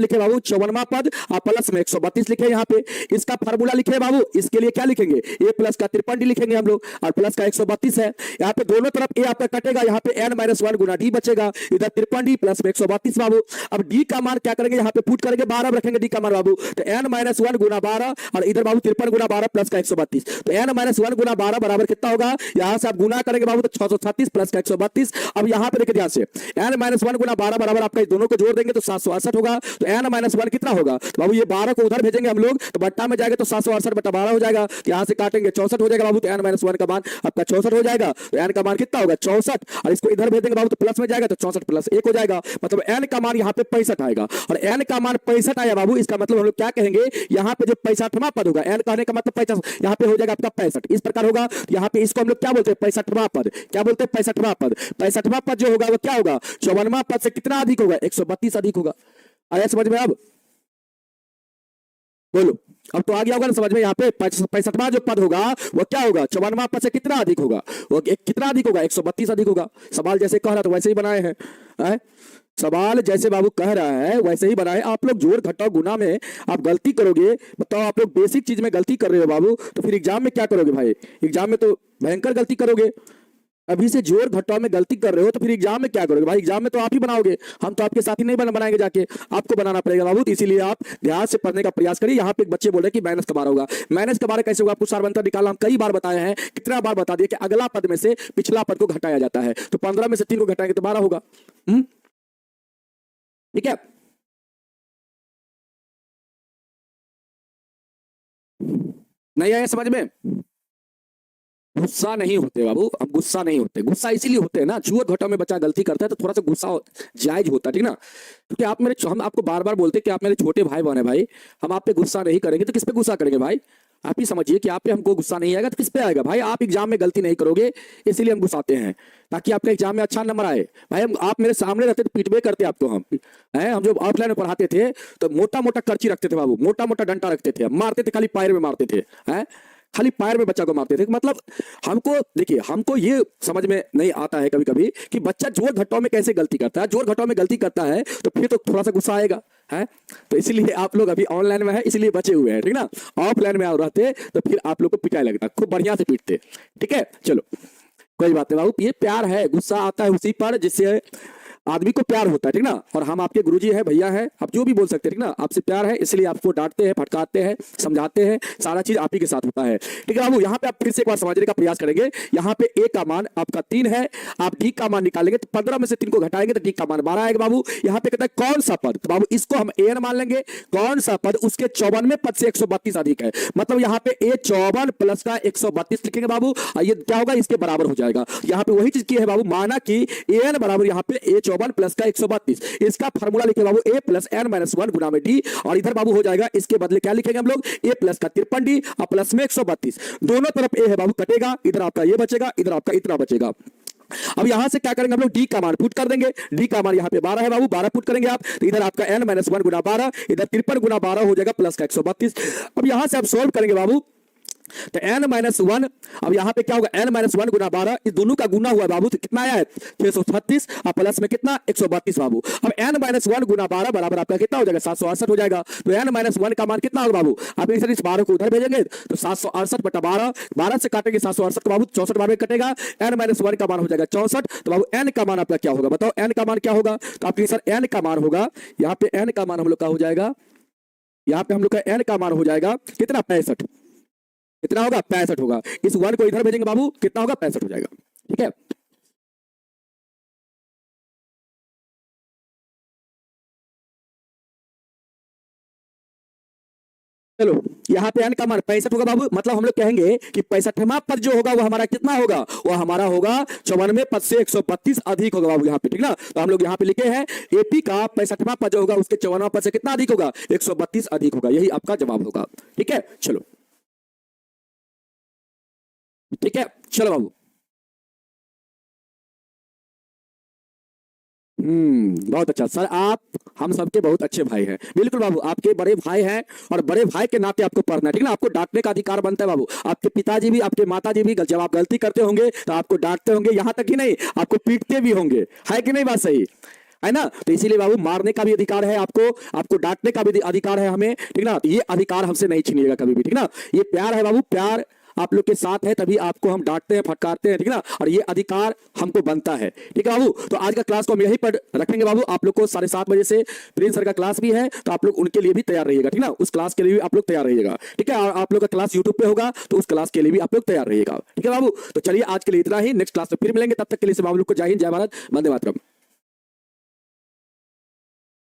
लिखे बाबू 54वां पद और प्लस में 132 लिखे यहाँ पे। इसका फार्मूला लिखे बाबू, इसके लिए क्या लिखेंगे a प्लस का 53 लिखेंगे हम लोग और प्लस का 132 है। यहाँ पे दोनों तरफ ए आपका कटेगा, यहाँ पे n-1 गुना डी बचेगा, इधर 53 प्लस में 132 बाबू। अब डी का मान क्या करेंगे, यहाँ पे पुट करेंगे 12 रखेंगे डी का मान बाबू, तो n-1 गुना 12 और इधर बाबू 53 गुना 12 प्लस का 132, तो n-1 गुना 12 बराबर कितना होगा, यहाँ से आप गुना करेंगे बाबू तो 636 प्लस का 132। अब यहाँ पे देखिए ध्यान से n-1 गुना 12 बराबर आपका दोनों को जोड़ देंगे तो 768 होगा, तो n-1 कितना होगा बाबू, ये 12 को उधर भेजेंगे हम लोग तो बट्टा में जाएगा तो 768 बट्टा 12 हो जाएगा, यहाँ से काटेंगे 64 हो जाएगा बाबू, तो n-1 का मान आपका 64 हो जाएगा, तो n का मान कितना होगा 64 और इसको इधर भेज देंगे बाबू तो प्लस में जाएगा तो 64 प्लस 1 हो जाएगा, मतलब n का मान यहाँ पे 65 आएगा और n का मान 65 आया बाबू। इसका मतलब हम लोग क्या कहेंगे, यहाँ पे जो 65वां पद होगा, n कहने का मतलब 50, यहाँ पे हो जाएगा आपका 65, इस प्रकार होगा। यहाँ पे इसको हम लोग क्या बोलते हैं 65वां पद, क्या बोलते हैं 65वां पद। 65वां पद जो होगा वो क्या होगा 54वां पद से कितना अधिक होगा 132 अधिक होगा। आया समझ में, अब बोलो, अब तो आ गया होगा ना समझ में। यहाँ पे 65वां जो पद होगा वो क्या होगा 54वां पद से कितना अधिक होगा, वो कितना अधिक होगा 132 अधिक होगा। सवाल जैसे कह रहा तो वैसे ही बनाए हैं, सवाल जैसे बाबू कह रहा है वैसे ही बनाए। आप लोग जोड़ घटाव गुना में आप गलती करोगे, बताओ आप लोग बेसिक चीज में गलती कर रहे हो बाबू, तो फिर एग्जाम में क्या करोगे भाई, एग्जाम में तो भयंकर गलती करोगे। अभी से जोड़ घटाव में गलती कर रहे हो तो फिर एग्जाम में क्या करोगे भाई, एग्जाम में तो आप ही बनाओगे, हम तो आपके साथ ही नहीं बनाएंगे, जाके आपको बनाना पड़ेगा बाबू। तो इसीलिए आप ध्यान से पढ़ने का प्रयास करिए। यहाँ पे एक बच्चे बोल रहे हैं कि माइनस का 12 होगा, माइनस का 12 कैसे होगा, आपको सारबंतर निकालना हम कई बार बताए हैं, कितना बार बता दिया कि अगला पद में से पिछला पद को घटाया जाता है, तो 15 में से 3 को घटाएंगे तो 12 होगा, ठीक है। नहीं आया समझ में, गुस्सा नहीं होते बाबू, अब गुस्सा नहीं होते, गुस्सा इसीलिए होते हैं ना, जुआ घटाव में बच्चा गलती करता है तो थोड़ा सा गुस्सा जायज होता है, ठीक ना। क्योंकि आप हम आपको बार बार बोलते हैं कि आप मेरे छोटे भाई बहन है भाई, हम आप पे गुस्सा नहीं करेंगे तो किस पे गुस्सा करेंगे भाई। आप ही समझिए कि आप पे हमको गुस्सा नहीं आएगा तो किस पे आएगा भाई। आप एग्जाम में गलती नहीं करोगे इसीलिए हम गुस्साते हैं, ताकि आपका एग्जाम में अच्छा नंबर आए भाई। हम आप मेरे सामने रहते तो पीटवे करते आपको, हम जो ऑफलाइन में पढ़ाते थे तो मोटा मोटा कर्ची रखते थे बाबू, मोटा मोटा डंडा रखते थे, मारते थे, खाली पैर में मारते थे, खाली पैर में बच्चा को मारते थे। मतलब हमको देखिए, हमको ये समझ में नहीं आता है कभी कभी कि बच्चा जोड़ घटाव में कैसे गलती करता है। जोड़ घटाव में गलती करता है तो फिर तो थोड़ा सा गुस्सा आएगा है। तो इसीलिए आप लोग अभी ऑनलाइन में है इसलिए बचे हुए हैं, ठीक ना। ऑफलाइन में आप रहते तो फिर आप लोग को पिटाई लगता, खूब बढ़िया से पीटते, ठीक है। चलो कोई बात नहीं बाबू, ये प्यार है, गुस्सा आता है उसी पर जिससे आदमी को प्यार होता है, ठीक ना। और हम आपके गुरुजी है, भैया है, आप जो भी बोल सकते हैं, ठीक ना। आपसे प्यार है इसलिए आपको डांटते हैं, फटकारते हैं, समझाते हैं, सारा चीज आप ही के साथ होता है, ठीक है बाबू। यहाँ पे आप फिर से एक बार समझने का प्रयास करेंगे। यहाँ पे ए का मान आपका 3 है, आप डी का मान निकालेंगे तो 15 में से 3 को घटाएंगे तो डी का मान 12 आएगा बाबू। यहाँ पे कहता है कौन सा पद, तो बाबू इसको हम एन मान लेंगे। कौन सा पद उसके 54वें पद से 132 अधिक है, मतलब यहाँ पे ए 54 प्लस का 132 लिखेंगे बाबू। ये क्या होगा, इसके बराबर हो जाएगा। यहाँ पे वही चीज की है बाबू, माना कि एन बराबर यहाँ पे ए 54 प्लस का 132, इसका फार्मूला लिखे बाबू ए प्लस एन माइनस 1 गुना में डी। और इधर बाबू हो जाएगा, इसके बदले क्या लिखेंगे हम लोग, ए प्लस का 53 डी और प्लस में 132। दोनों तरफ ए है बाबू, कटेगा, इधर आपका ये बचेगा, इधर आपका इतना बचेगा। अब यहां से क्या करेंगे हम लोग, डी का मान पुट कर देंगे। डी का मान यहाँ पे 12 है बाबू, 12 पुट करेंगे आप तो इधर आपका n माइनस 1 गुना 12, इधर 53 गुना 12 हो जाएगा प्लस का 132। अब यहां से आप सोल्व करेंगे बाबू तो n माइनस 1, अब यहां पे क्या होगा, n माइनस 1 गुना 12, इस दोनों का गुना हुआ बाबू तो कितना आया है 636 और प्लस में कितना 132 बाबू। अब n माइनस 1 गुना 12 बराबर आपका कितना हो जाएगा 768 हो जाएगा। तो n माइनस 1 का मान कितना होगा बाबू, आप इस 12 को उधर भेजेंगे तो 768 बटा 12, 12 से काटेंगे 768 को बाबू, 64 बार में कटेगा, n माइनस 1 का मान हो जाएगा 64। तो बाबू n का मान आपका क्या होगा बताओ, n का मान क्या होगा, तो आपके सर n का मान होगा, यहाँ पे n का मान हम लोग का हो जाएगा, यहाँ पे हम लोग का n का मान हो जाएगा कितना 65, कितना होगा 65 होगा। इस 1 को इधर भेजेंगे बाबू, कितना होगा 65 हो जाएगा, ठीक है। चलो यहाँ पे n का मान 65 होगा बाबू, मतलब हम लोग कहेंगे कि 65वां पद जो होगा वो हमारा कितना होगा, वो हमारा होगा 54वें पद से 132 अधिक होगा बाबू यहाँ पे, ठीक ना। तो हम लोग यहाँ पे लिखे हैं एपी का 65वां पद जो होगा उसके 54वां पद से कितना अधिक होगा, 132 अधिक होगा, यही आपका जवाब होगा, ठीक है। चलो ठीक है, चलो बाबू। बहुत अच्छा सर, आप हम सबके बहुत अच्छे भाई हैं, बिल्कुल बाबू, आपके बड़े भाई हैं और बड़े भाई के नाते आपको पढ़ना है, ठीक ना। आपको डांटने का अधिकार बनता है बाबू। आपके पिताजी भी, आपके माताजी भी जब आप गलती करते होंगे तो आपको डांटते होंगे, यहां तक ही नहीं आपको पीटते भी होंगे, है कि नहीं बात सही है ना। तो इसीलिए बाबू मारने का भी अधिकार है आपको, आपको डांटने का भी अधिकार है हमें, ठीक ना। तो ये अधिकार हमसे नहीं छीनिएगा कभी भी, ठीक ना। ये प्यार है बाबू, प्यार आप लोग के साथ है तभी आपको हम डांटते हैं, फटकारते हैं, ठीक ना। और ये अधिकार हमको बनता है, ठीक है बाबू। तो आज का क्लास को हम यहीं पर रखेंगे बाबू। आप लोग को 7:30 बजे से प्रिंस सर का क्लास भी है, तो आप लोग उनके लिए भी तैयार रहिएगा, ठीक ना। उस क्लास के लिए भी आप लोग तैयार रहिएगा, ठीक है। और आप लोग का क्लास यूट्यूब पे होगा तो उस क्लास के लिए भी आप लोग तैयार रहिएगा, ठीक है बाबू। तो चलिए आज के लिए इतना ही, नेक्स्ट क्लास में फिर मिलेंगे, तब तक के लिए सब आप लोग को जय हिंद, जय भारत, वंदे मातरम।